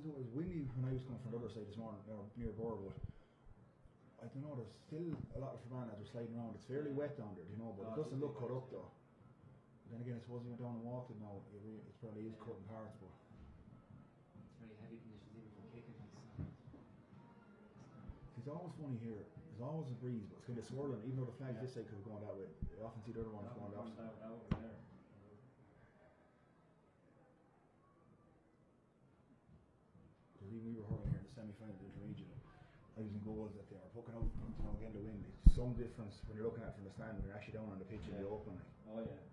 wasn't. It was windy when I was coming from the other side this morning, near Borough, but I don't know. There's still a lot of Fermanagh lads are sliding around. It's fairly wet down there, you know, but it doesn't look cut up though. Then again, I suppose you went down and walked it now. It probably is cut in parts, but it's very heavy conditions even for kicking. it's always funny here. There's always a breeze, but it's kind of swirling. Even though the flags this side could have gone that way, I often see the other ones going the opposite. Over there. Because even we were hurling here in the semi-final of the intermediate, I was in goals that they were poking out, you know, again the wind. It's some difference when you're looking at it from the stand when you're actually down on the pitch in the open. Like. Oh yeah.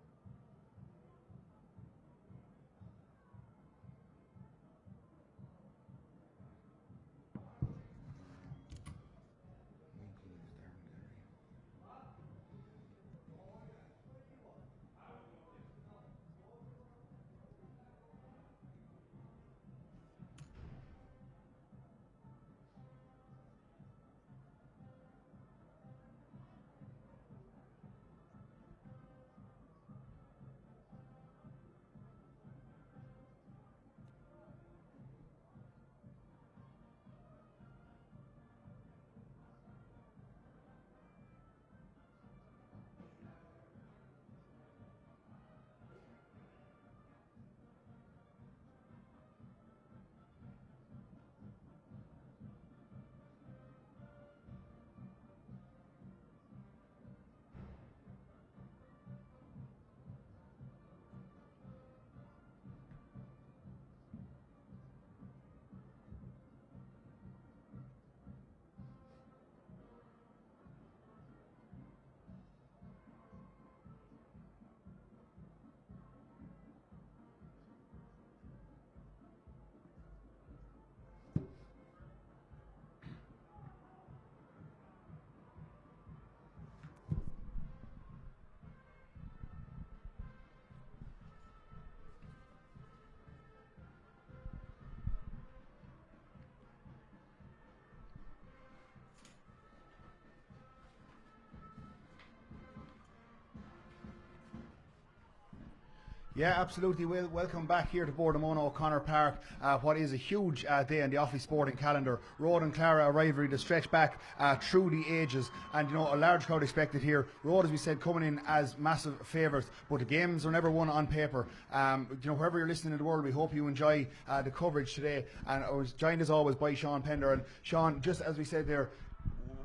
Yeah, absolutely. Welcome back here to Boardamona O'Connor Park. What is a huge day on the Offaly sporting calendar. Rhode and Clara, a rivalry that stretch back through the ages, and you know, a large crowd expected here. Rhode, as we said, coming in as massive favourites, but the games are never won on paper. You know, wherever you're listening in the world, we hope you enjoy the coverage today. And I was joined as always by Sean Pender. And Sean, just as we said there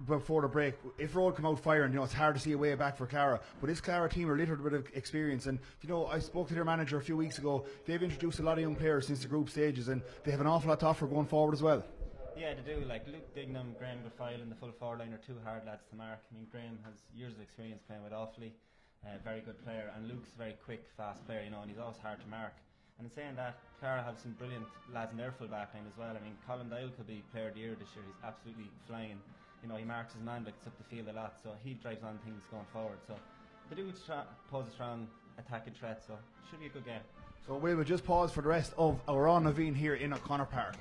before the break, if Rhode come out firing, you know, it's hard to see a way back for Clara, but this Clara team are littered with experience. And you know, I spoke to their manager a few weeks ago. They've introduced a lot of young players since the group stages, and they have an awful lot to offer going forward as well. Yeah, they do. Like Luke Dignam, Graham Guilfoyle in the full forward line are two hard lads to mark. I mean, Graham has years of experience playing with Offaly, very good player, and Luke's a very quick, fast player, you know, and he's always hard to mark. And in saying that, Clara have some brilliant lads in their full back line as well. I mean, Colin Dial could be player of the year this year. He's absolutely flying. You know, he marks his man, but gets up the field a lot, so he drives on things going forward. So they do pose a strong attacking threat, so it should be a good game. So we will just pause for the rest of our on Naveen here in O'Connor Park.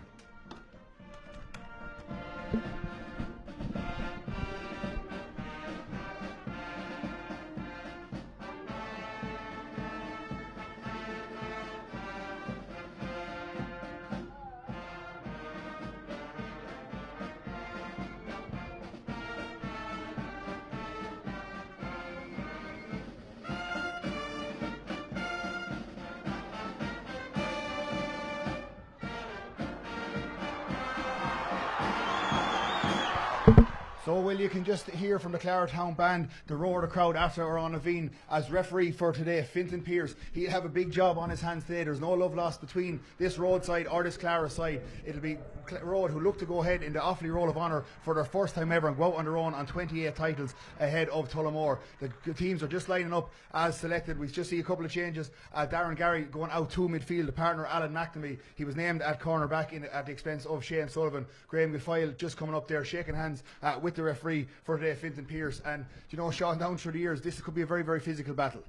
So, well, you can just hear from the Clara Town Band the roar of the crowd after our on Naveen as referee for today, Fintan Pearce. He'll have a big job on his hands today. There's no love lost between this Rhode side or this Clara side. It'll be Rhode who look to go ahead in the Offaly Roll of Honour for their first time ever and go out on their own on 28 titles ahead of Tullamore. The teams are just lining up as selected. We just see a couple of changes. Darren Gary going out to midfield. The partner Alan McNamee, he was named at cornerback at the expense of Shane Sullivan. Graham Guilfoyle just coming up there shaking hands with the referee for today, Fintan Pearce. And you know, Sean, down through the years, this could be a very, very physical battle.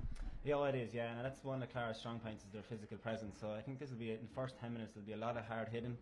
Yeah, it is, yeah, and that's one of Clara's strong points is their physical presence. So I think this will be, in the first 10 minutes, there'll be a lot of hard hitting,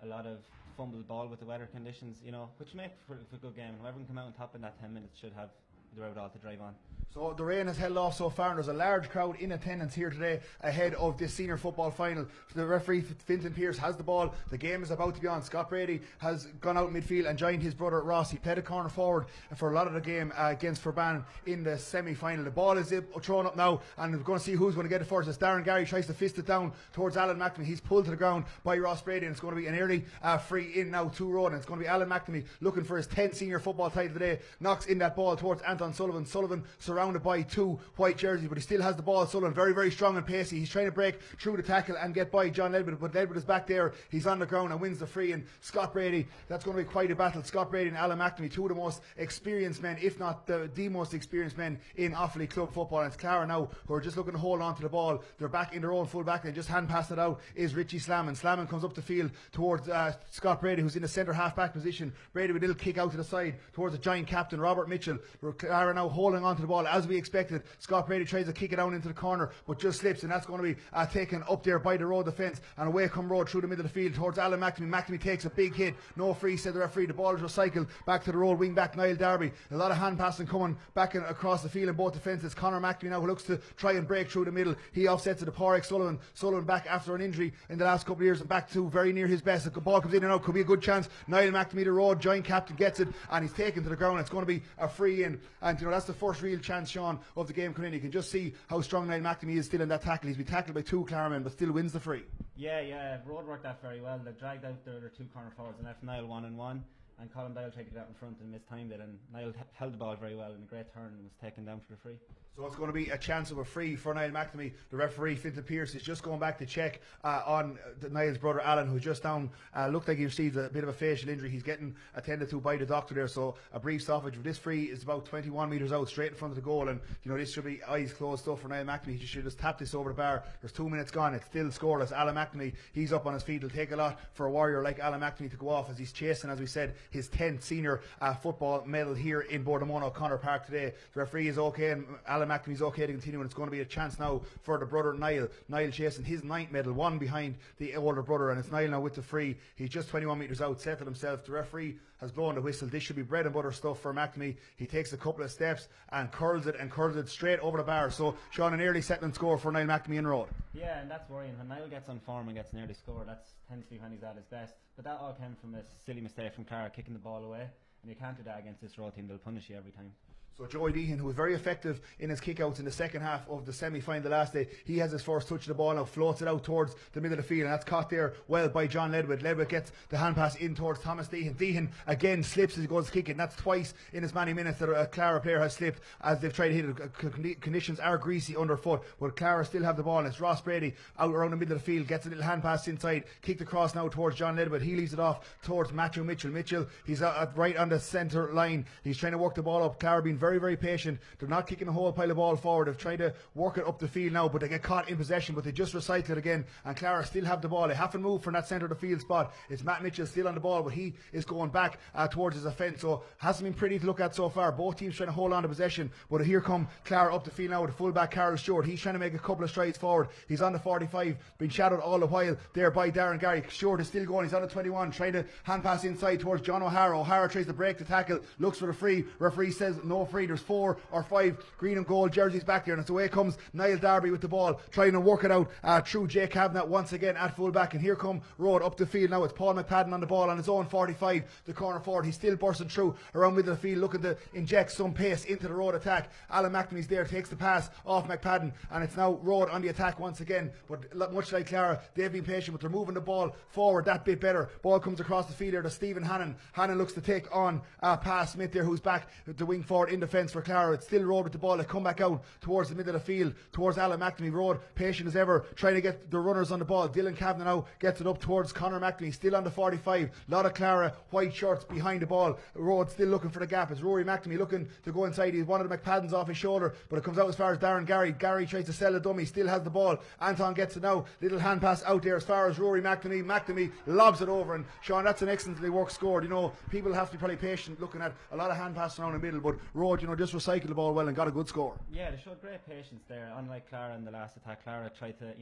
a lot of fumbled ball with the weather conditions, you know, which make for a good game. And whoever can come out on top in that 10 minutes should have the Rhode to drive on. So the rain has held off so far, and there's a large crowd in attendance here today ahead of this senior football final. The referee, Fintan Pearce, has the ball. The game is about to be on. Scott Brady has gone out midfield and joined his brother Ross. He played a corner forward for a lot of the game against Forban in the semi-final. The ball is thrown up now, and we're going to see who's going to get it first. As Darren Gary tries to fist it down towards Alan McNamee. He's pulled to the ground by Ross Brady, and it's going to be an early free in now to Rhode. And it's going to be Alan McNamee looking for his 10th senior football title today. Knocks in that ball towards Anton Sullivan. Sullivan surrounded by two white jerseys, but he still has the ball. Sullivan very, very strong and pacey. He's trying to break through the tackle and get by John Ledwood, but Ledwood is back there. He's on the ground and wins the free. And Scott Brady, that's going to be quite a battle. Scott Brady and Alan McNamee, two of the most experienced men, if not the most experienced men in Offaly club football. And it's Clara now who are just looking to hold on to the ball. They're back in their own full back. They just hand passed it out is Richie Slammin. Slammin comes up the field towards Scott Brady, who's in the centre half back position. Brady with a little kick out to the side towards the giant captain Robert Mitchell. Clara now holding on to the ball as we expected. Scott Brady tries to kick it down into the corner, but just slips, and that's going to be taken up there by the Rhode defence, and away come Rhode through the middle of the field towards Alan McNamee. McNamee takes a big hit, no free, said the referee. The ball is recycled back to the Rhode wing back Niall Darby. A lot of hand passing coming back across the field in both defences. Conor McNamee now looks to try and break through the middle. He offsets to the Porrick Sullivan. Sullivan back after an injury in the last couple of years and back to very near his best. The ball comes in and out, could be a good chance. Niall McNamee, the Rhode giant captain, gets it, and he's taken to the ground. It's going to be a free in, and that's the first real chance, Sean, of the game coming in. You can just see how strong Niall McNamee is still in that tackle. He's been tackled by two Clara men, but still wins the free. Yeah, Rhode worked that very well. They dragged out their two corner forwards and left Niall 1-on-1, and Colin Doyle tried to get out in front and mistimed it, and Niall held the ball very well in a great turn and was taken down for the free. So it's going to be a chance of a free for Niall McNamee. The referee, Fintan Pearce, is just going back to check on Niall's brother Alan, who's just down. Looked like he received a bit of a facial injury. He's getting attended to by the doctor there. So a brief stoppage. This free is about 21 metres out, straight in front of the goal. And, this should be eyes closed stuff for Niall McNamee. He should just tap this over the bar. There's 2 minutes gone. It's still scoreless. Alan McNamee, he's up on his feet. It'll take a lot for a warrior like Alan McNamee to go off as he's chasing, as we said, his 10th senior football medal here in Bordemono O'Connor Park today. The referee is okay, and Alan McNamee's okay to continue, and it's going to be a chance now for the brother Niall. Niall chasing his 9th medal, one behind the older brother, and it's Niall now with the free. He's just 21 metres out, settled himself. The referee has blown the whistle. This should be bread and butter stuff for McNamee. He takes a couple of steps and curls it straight over the bar. So, Sean, an early settling score for Niall McNamee in Rhode. Yeah, and that's worrying. When Niall gets on form and gets an early score, that tends to be when he's at his best. But that all came from a silly mistake from Clara kicking the ball away, and you can't do that against this Rhode team. They'll punish you every time. So Joey Deehan, who was very effective in his kickouts in the second half of the semi-final the last day, he has his first touch of the ball now, floats it out towards the middle of the field, and that's caught there well by John Ledwood. Ledwood gets the hand pass in towards Thomas Deehan. Deehan again slips as he goes to kick it, and that's twice in as many minutes that a Clara player has slipped as they've tried to hit it. Conditions are greasy underfoot, but Clara still have the ball, and it's Ross Brady out around the middle of the field, gets a little hand pass inside, kicked across now towards John Ledwood. He leaves it off towards Matthew Mitchell. Mitchell, he's right on the centre line. He's trying to work the ball up. Clara being very, very patient. They're not kicking a whole pile of ball forward. They've tried to work it up the field now, but they get caught in possession, but they just recycle it again, and Clara still have the ball. They haven't moved from that centre of the field spot. It's Matt Mitchell still on the ball, but he is going back towards his offence, so hasn't been pretty to look at so far. Both teams trying to hold on to possession, but here come Clara up the field now with the fullback Carol Stewart. He's trying to make a couple of strides forward. He's on the 45, being shadowed all the while there by Darren Gary. Stewart is still going. He's on the 21, trying to hand pass inside towards John O'Hara. O'Hara tries to break the tackle, looks for the free. Referee says no free. There's 4 or 5 green and gold jerseys back there, and it's away comes Niall Darby with the ball, trying to work it out through Jay Kavanagh once again at full back, and here come Rhode up the field now. It's Paul McPadden on the ball on his own 45, the corner forward. He's still bursting through around middle of the field, looking to inject some pace into the Rhode attack. Alan McNamee's there, takes the pass off McPadden, and it's now Rhode on the attack once again, but much like Clara, they've been patient, but they're moving the ball forward that bit better. Ball comes across the field there to Stephen Hannon. Hannon looks to take on Pat Smith there, who's back the wing forward in defence for Clara. It's still Rhode with the ball. They come back out towards the middle of the field, towards Alan McNamee. Rhode, patient as ever, trying to get the runners on the ball. Dylan Kavanagh now gets it up towards Conor McNamee, still on the 45. A lot of Clara white shirts behind the ball. Rhode still looking for the gap. It's Rory McNamee looking to go inside. He's one of the McPaddens off his shoulder, but it comes out as far as Darren Gary. Gary tries to sell a dummy, still has the ball. Anton gets it now. Little hand pass out there as far as Rory McNamee. McNamee lobs it over, and Sean, that's an excellently worked score. People have to be probably patient looking at a lot of hand passes around the middle, but Rhode, just recycled the ball well and got a good score. Yeah, they showed great patience there. Unlike Clara in the last attack, Clara tried to,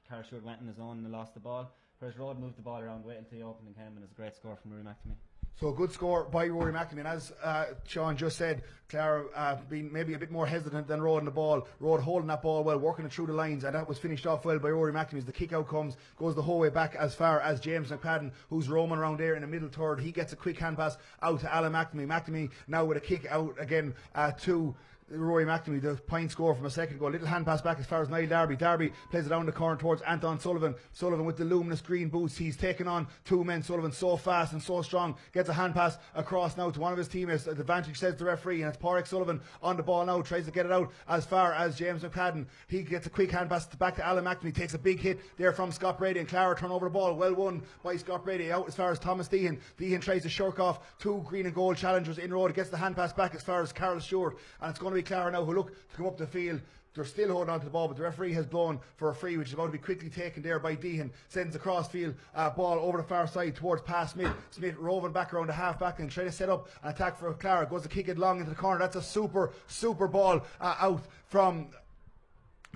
Carl Stewart went in his own and lost the ball, whereas Rhode moved the ball around, waiting until the opening came, and it's a great score from Rory McNamee. So a good score by Rory McNamee, and as Sean just said, Clara being maybe a bit more hesitant than Rhode on the ball. Rhode holding that ball well, working it through the lines, and that was finished off well by Rory McNamee. As the kick out comes, goes the whole way back as far as James McPadden, who's roaming around there in the middle third. He gets a quick hand pass out to Alan McNamee. McNamee now with a kick out again to Rory McNamee, the point score from a second ago. Little hand pass back as far as Niall Darby. Darby plays it down the corner towards Anton Sullivan. Sullivan with the luminous green boots. He's taken on two men. Sullivan so fast and so strong. Gets a hand pass across now to one of his teammates. The advantage, says the referee, and it's Pádraig Sullivan on the ball now. Tries to get it out as far as James McPadden. He gets a quick hand pass back to Alan McNamee. Takes a big hit there from Scott Brady, and Clara turn over the ball. Well won by Scott Brady. Out as far as Thomas Deehan. Deehan tries to shirk off two green and gold challengers in Rhode. Gets the hand pass back as far as Carol Stewart, and it's going to be Clara now who look to come up the field. They're still holding on to the ball, but the referee has blown for a free, which is about to be quickly taken there by Deehan. Sends the cross-field ball over the far side towards past Smith. Smith roving back around the half-back and trying to set up an attack for Clara. Goes to kick it long into the corner. That's a super ball out from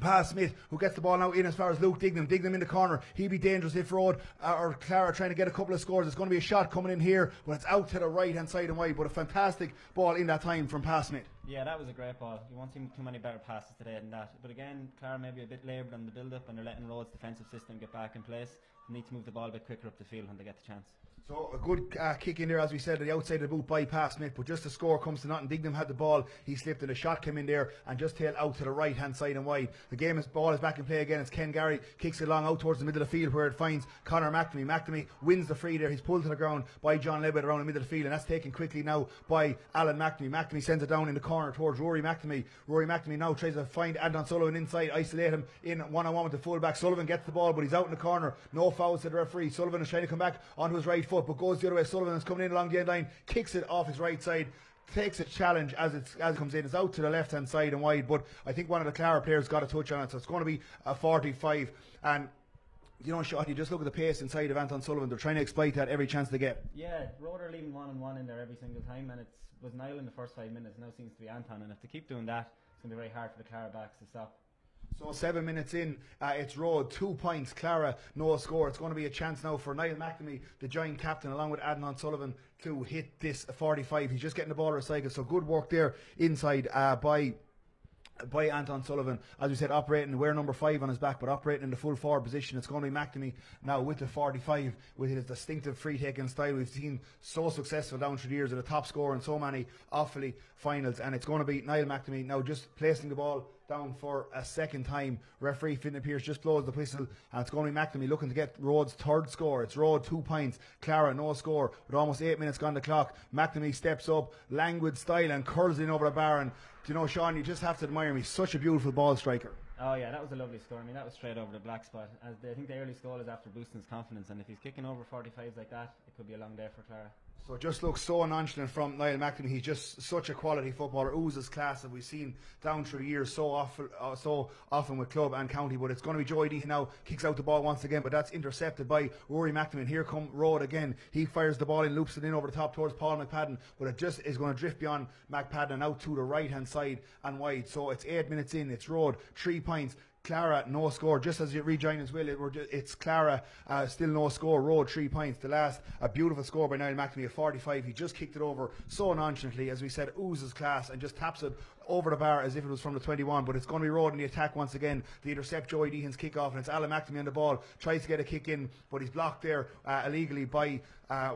past Smith, who gets the ball now in as far as Luke Dignam. Dignam in the corner. He'd be dangerous if Rhode or Clara trying to get a couple of scores. It's going to be a shot coming in here, but it's out to the right hand side and wide. But a fantastic ball in that time from past Smith. Yeah, that was a great ball. You won't see too many better passes today than that. But again, Clara maybe a bit laboured on the build-up, and they're letting Rhode's defensive system get back in place. They need to move the ball a bit quicker up the field when they get the chance. So a good kick in there, as we said, at the outside of the boot by Pat Smith, but just the score comes to nothing. Dignam had the ball, he slipped and a shot came in there and just tailed out to the right hand side and wide. The ball is back in play again. It's Ken Garry, kicks it long out towards the middle of the field where it finds Conor McNamee. McNamee wins the free there. He's pulled to the ground by John Levitt around the middle of the field, and that's taken quickly now by Alan McNamee. McNamee sends it down in the corner towards Rory McNamee. Rory McNamee now tries to find Anton Sullivan inside, isolate him in one-on-one with the fullback. Sullivan gets the ball, but he's out in the corner. No fouls to the referee. Sullivan is trying to come back onto his right foot, but goes the other way. Sullivan is coming in along the end line, kicks it off his right side, takes a challenge as it comes in. It's out to the left hand side and wide, but I think one of the Clara players got a touch on it, so it's going to be a 45. And you know, Sean, you just look at the pace inside of Anton Sullivan. They're trying to exploit that every chance they get. Yeah, Rhode are leaving 1-on-1 in there every single time, and it was Niall in the first 5 minutes. Now seems to be Anton, and if they keep doing that, it's going to be very hard for the Clara backs to stop. So 7 minutes in, it's Rhode, 2 points, Clara, no score. It's going to be a chance now for Niall McNamee, the giant captain, along with Adnan Sullivan, to hit this 45. He's just getting the ball recycled, so good work there inside by Anton Sullivan. As we said, operating, wear number 5 on his back, but operating in the full forward position. It's going to be McNamee now with the 45, with his distinctive free-taking style. We've seen so successful down through the years, at a top scorer in so many Offaly finals, and it's going to be Niall McNamee now just placing the ball down for a second time. Referee Fintan Pearce just blows the whistle, and it's going to be McNamee looking to get Rhode's third score. It's Rhode 2 points, Clara no score, with almost 8 minutes gone the clock. McNamee steps up, languid style, and curls in over the bar. And you know, Sean, you just have to admire him. He's such a beautiful ball striker. Oh yeah, that was a lovely score. I mean, that was straight over the black spot. I think the early score is after boosting his confidence, and if he's kicking over 45s like that, it could be a long day for Clara. So it just looks so nonchalant from Niall McNamee. He's just such a quality footballer, oozes class that we've seen down through the years so often with club and county. But it's going to be Joy Deehan now, kicks out the ball once again, but that's intercepted by Rory McNamee. And here come Rhode again. He fires the ball in, loops it in over the top towards Paul McPadden, but it just is going to drift beyond McPadden and out to the right hand side and wide. So it's 8 minutes in, it's Rhode, 3 points. Clara no score, just as you rejoin as well. It's Clara still no score. Rhode 3 points. The last, a beautiful score by Niall McNamee at 45. He just kicked it over so nonchalantly, as we said, oozes class, and just taps it over the bar as if it was from the 21. But it's going to be Rhode in the attack once again. They intercept Joy Deehan's kick off, and it's Alan McNamee on the ball, tries to get a kick in, but he's blocked there illegally by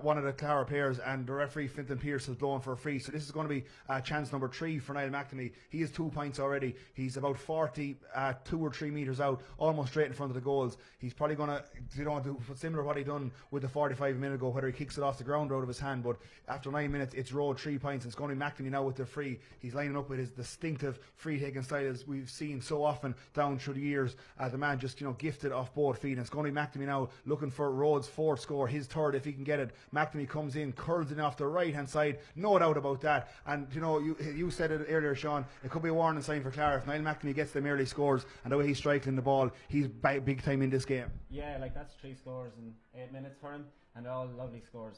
one of the Clara players, and the referee Fintan Pearce is blowing for a free. So this is going to be chance number 3 for Niall McNamee. He has 2 points already. He's about 2 or 3 metres out, almost straight in front of the goals. He's probably going to, do similar to what he done with the 45 a minute ago, whether he kicks it off the ground or out of his hand. But after 9 minutes, it's Rhode 3 points. And it's going to be McNamee now with the free. He's lining up with his distinctive free-taking style, as we've seen so often down through the years. The man just, gifted off both feet. And it's going to be McNamee now looking for Rhode's 4th score, his 3rd if he can get it. McNamee comes in, curls it off the right-hand side, no doubt about that. And, you said it earlier, Sean, it could be a warning sign for Clara. If Niall McNamee gets them early scores, and the way he's striking the ball, he's big time in this game. Yeah, like that's 3 scores in 8 minutes for him, and all lovely scores.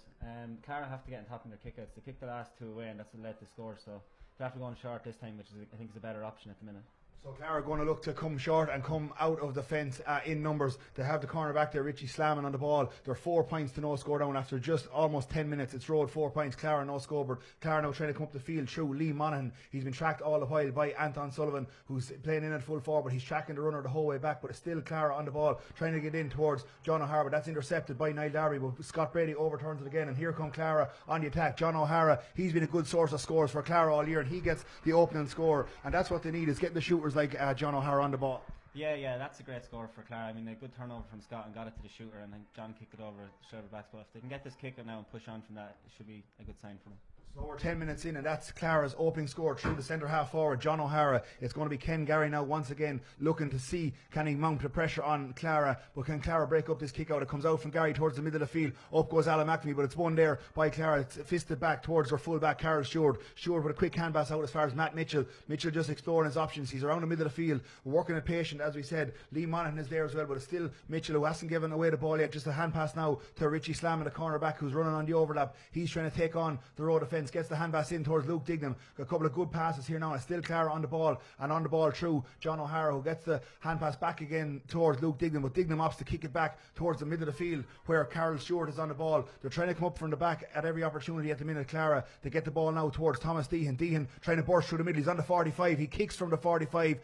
Clara have to get on top of their kickouts. They kicked the last 2 away, and that's what led to score. So they have to go on short this time, which is, I think, is a better option at the minute. So Clara going to look to come short and come out of the fence in numbers. They have the corner back there, Richie slamming on the ball. They're 4 points to no score down after just almost 10 minutes. It's Rhode 4 points, Clara no scoreboard. Clara now trying to come up the field through Lee Monaghan. He's been tracked all the while by Anton Sullivan, who's playing in at full forward. He's tracking the runner the whole way back, but it's still Clara on the ball, trying to get in towards John O'Hara. That's intercepted by Niall Darby, but Scott Brady overturns it again, and here come Clara on the attack. John O'Hara, he's been a good source of scores for Clara all year, and he gets the opening score, and that's what they need, is getting the shooters like John O'Hara on the ball. Yeah, that's a great score for Clara. I mean, a good turnover from Scott and got it to the shooter, and then John kicked it over the shoulder back. But if they can get this kick now and push on from that, it should be a good sign for them. So we're 10 minutes in, and that's Clara's opening score through the centre half forward, John O'Hara. It's going to be Ken Gary now once again looking to see can he mount the pressure on Clara, but can Clara break up this kick out? It comes out from Gary towards the middle of the field. Up goes Alan McNamee, but it's won there by Clara. It's fisted back towards her full back, Carol Stewart. Stewart with a quick hand pass out as far as Matt Mitchell. Mitchell just exploring his options. He's around the middle of the field, working it patient, as we said. Lee Monaghan is there as well, but it's still Mitchell who hasn't given away the ball yet. Just a hand pass now to Richie Slam, the corner back, who's running on the overlap. He's trying to take on the Rhode defence, gets the hand pass in towards Luke Dignam. Got a couple of good passes here now, and still Clara on the ball, and on the ball through John O'Hara, who gets the hand pass back again towards Luke Dignam, but Dignam opts to kick it back towards the middle of the field where Carol Stewart is on the ball. They're trying to come up from the back at every opportunity at the minute. Clara, they get the ball now towards Thomas Deehan. Deehan trying to burst through the middle. He's on the 45. He kicks from the 45.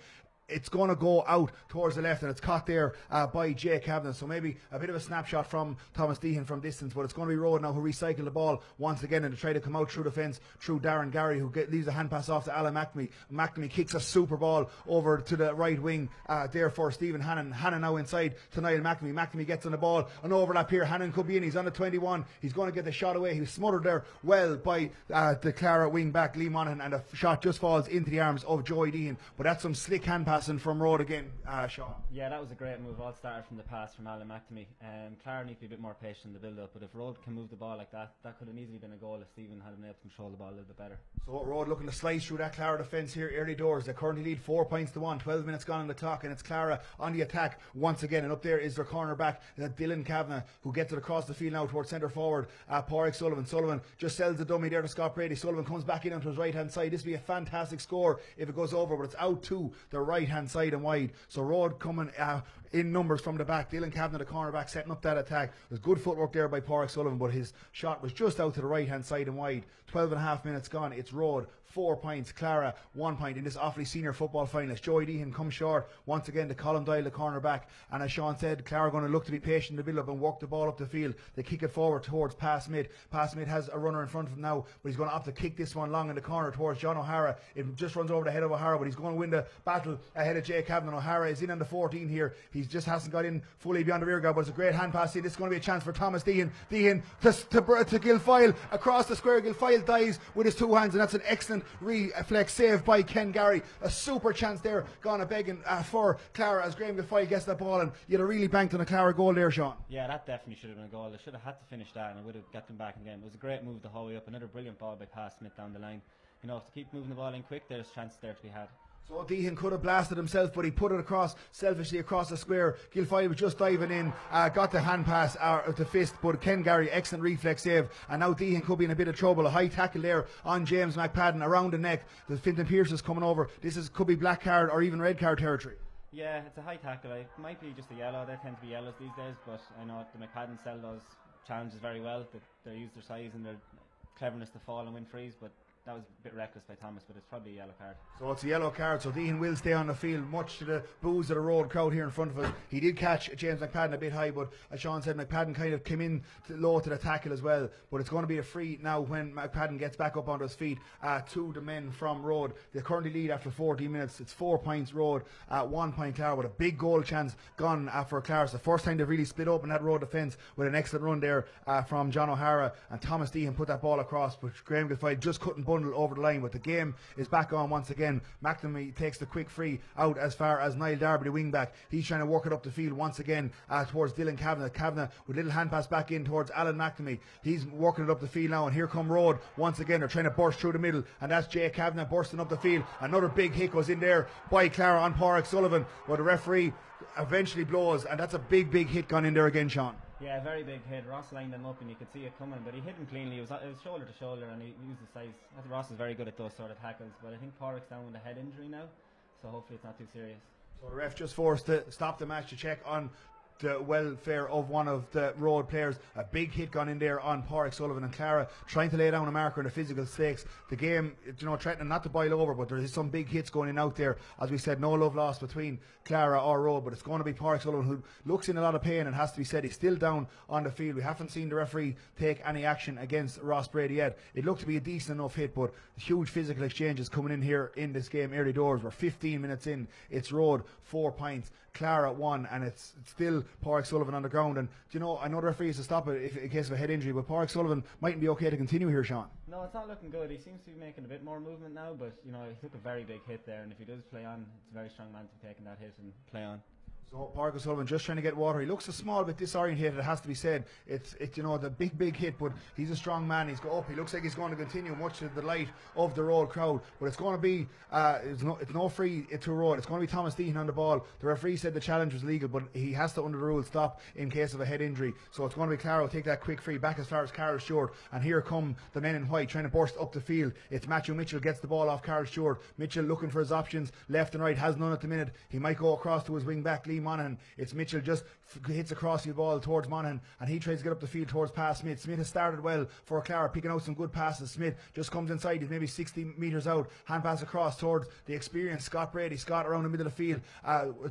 It's going to go out towards the left, and it's caught there by Jay Kavanagh. So maybe a bit of a snapshot from Thomas Deehan from distance, but it's going to be Rhode now who recycle the ball once again and to try to come out through the fence through Darren Gary, who leaves a hand pass off to Alan McNamee. McNamee kicks a super ball over to the right wing there for Stephen Hannon. Hannon now inside to Niall McNamee. McNamee gets on the ball, an overlap here. Hannon could be in. He's on the 21. He's going to get the shot away. He was smothered there well by the Clara wing back Lee Monaghan, and the shot just falls into the arms of Joey Deehan. But that's some slick hand passing from Rhode again. Sean. Yeah, that was a great move. All started from the pass from Alan McNamee. Clara need to be a bit more patient in the build-up, but if Rhode can move the ball like that, that could have easily been a goal if Stephen had been able to control the ball a little bit better. So Rhode looking to slice through that Clara defence here early doors. They currently lead 4 points to 1. 12 minutes gone on the clock, and it's Clara on the attack once again. And up there is their corner back, Dylan Kavanagh, who gets it across the field now towards centre forward. Pádraig Sullivan. Sullivan just sells the dummy there to Scott Brady. Sullivan comes back in onto his right hand side. This will be a fantastic score if it goes over, but it's out to the right hand side and wide. So Rhode coming in numbers from the back. Dylan Kavanagh, the cornerback, setting up that attack. There's good footwork there by Pádraig Sullivan, but his shot was just out to the right hand side and wide. 12 and a half minutes gone. It's Rhode 4 points, Clara 1 point in this Offaly senior football finalist. Joey Deehan comes short once again to Colin Doyle, the cornerback, and as Sean said, Clara going to look to be patient in the build up and work the ball up the field. They kick it forward towards pass mid. Pass mid has a runner in front of him now, but he's going to opt to kick this one long in the corner towards John O'Hara. It just runs over the head of O'Hara, but he's going to win the battle ahead of Jay Kavanagh. O'Hara is in on the 14 here. He just hasn't got in fully beyond the rear guard, but it's a great hand pass. This is going to be a chance for Thomas Deehan. Deehan to Gilfoyle across the square. Gilfoyle dives with his two hands, and that's an excellent reflex save by Ken Gary. A super chance there gone a begging for Clara as Graham Gilfoyle gets that ball, and you'd have really banked on a Clara goal there, Sean. Yeah, that definitely should have been a goal. They should have had to finish that, and it would have got them back in the game. It was a great move the whole way up. Another brilliant ball by Pass Smith down the line. You know, if they keep moving the ball in quick, there's chances there to be had. So Deehan could have blasted himself, but he put it across selfishly across the square. Gilfoyle was just diving in, got the hand pass the fist, but Ken Gary, excellent reflex save, and now Deehan could be in a bit of trouble. A high tackle there on James McPadden around the neck. The Fintan Pierce is coming over. Could be black card or even red card territory. Yeah, it's a high tackle. It might be just a yellow. They tend to be yellows these days, but I know the McPadden sell those challenges very well. They use their size and their cleverness to fall and win frees, but that was a bit reckless by Thomas, but it's probably a yellow card. So it's a yellow card, so Deehan will stay on the field, much to the boos of the Rhode crowd here in front of us. He did catch James McPadden a bit high, but as Sean said, McPadden kind of came in low to the tackle as well. But it's going to be a free now when McPadden gets back up onto his feet to the men from Rhode. They currently lead after 14 minutes. It's 4 points Rhode, 1 point Clara, with a big goal chance gone for Clara. It's the first time they've really split open that Rhode defence with an excellent run there from John O'Hara, and Thomas Deehan put that ball across, but Graham Gilfoyle just couldn't bundle over the line. But the game is back on once again. McNamee takes the quick free out as far as Niall Darby, the wing back. He's trying to work it up the field once again towards Dylan Kavanagh. Kavanagh with a little hand pass back in towards Alan McNamee. He's working it up the field now, and here come Rhode once again. They're trying to burst through the middle, and that's Jay Kavanagh bursting up the field. Another big hit goes in there by Clara on Pádraig Sullivan, but the referee eventually blows, and that's a big hit gone in there again, Sean. Yeah, very big hit. Ross lined him up and you could see it coming, but he hit him cleanly. It was shoulder to shoulder, and he used his size. I think Ross is very good at those sort of tackles, but I think Pádraig's down with a head injury now, so hopefully it's not too serious. So the ref just forced to stop the match to check on the welfare of one of the Rhode players. A big hit gone in there on Pádraig Sullivan, and Clara trying to lay down a marker in the physical stakes. The game, threatening not to boil over, but there is some big hits going in out there. As we said, no love lost between Clara or Rhode, but it's going to be Pádraig Sullivan who looks in a lot of pain, and has to be said, he's still down on the field. We haven't seen the referee take any action against Ross Brady yet. It looked to be a decent enough hit, but huge physical exchanges coming in here in this game early doors. We're 15 minutes in. It's Rhode 4 points, Clara 1, and it's still Pádraig Sullivan on the ground. And I know the referee has to stop it in case of a head injury, but Pádraig Sullivan mightn't be okay to continue here, Sean. No, it's not looking good. He seems to be making a bit more movement now, but he took a very big hit there, and if he does play on, it's a very strong man to be taking that hit and play on. So Pádraig Sullivan just trying to get water. He looks a small bit disorientated, it has to be said. It's the big hit, but he's a strong man. He's go up. He looks like he's going to continue, much to the delight of the Rhode crowd. But it's going to be it's no free to Rhode. It's going to be Thomas Deehan on the ball. The referee said the challenge was legal, but he has to, under the rules, stop in case of a head injury. So it's going to be Clara will take that quick free back as far as Carol Stewart. And here come the men in white trying to burst up the field. It's Matthew Mitchell gets the ball off Carol Stewart. Mitchell looking for his options left and right, has none at the minute. He might go across to his wing back Lee Monaghan. It's Mitchell just hits across the ball towards Monaghan, and he tries to get up the field towards past Smith. Smith has started well for Clara, picking out some good passes. Smith just comes inside. He's maybe 60 metres out. Hand pass across towards the experienced Scott Brady. Scott around the middle of the field,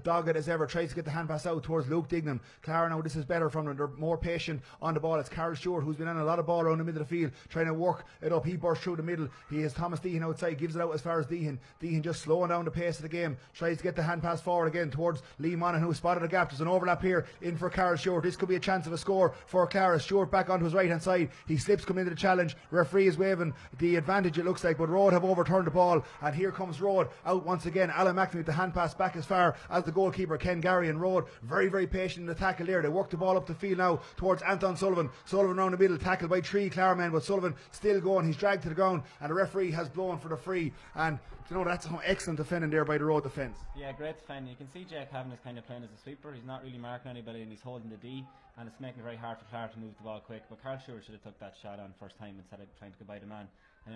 dogged as ever, tries to get the hand pass out towards Luke Dignam. Clara now, this is better from them. They're more patient on the ball. It's Carol Stewart who's been on a lot of ball around the middle of the field, trying to work it up. He bursts through the middle. He has Thomas Deehan outside, gives it out as far as Deehan. Deehan just slowing down the pace of the game, tries to get the hand pass forward again towards Lee Monaghan, who spotted a gap. There's an overlap here in for Carol Stewart. This could be a chance of a score for Clara. Stewart back onto his right hand side. He slips coming into the challenge. Referee is waving the advantage, it looks like, but Rhode have overturned the ball, and here comes Rhode out once again. Alan McNamee with the hand pass back as far as the goalkeeper Ken Gary, and Rhode very patient in the tackle there. They work the ball up the field now towards Anton Sullivan. Sullivan around the middle, tackled by 3 Clara men, but Sullivan still going. He's dragged to the ground, and the referee has blown for the free. And that's some excellent defending there by the Rhode defence. Yeah, great defending. You can see Jake Kavanagh is kind of playing as a sweeper. He's not really marking anybody, and he's holding the D, and it's making it very hard for Clara to move the ball quick. But Carl Stewart should have took that shot on first time instead of trying to go by the man.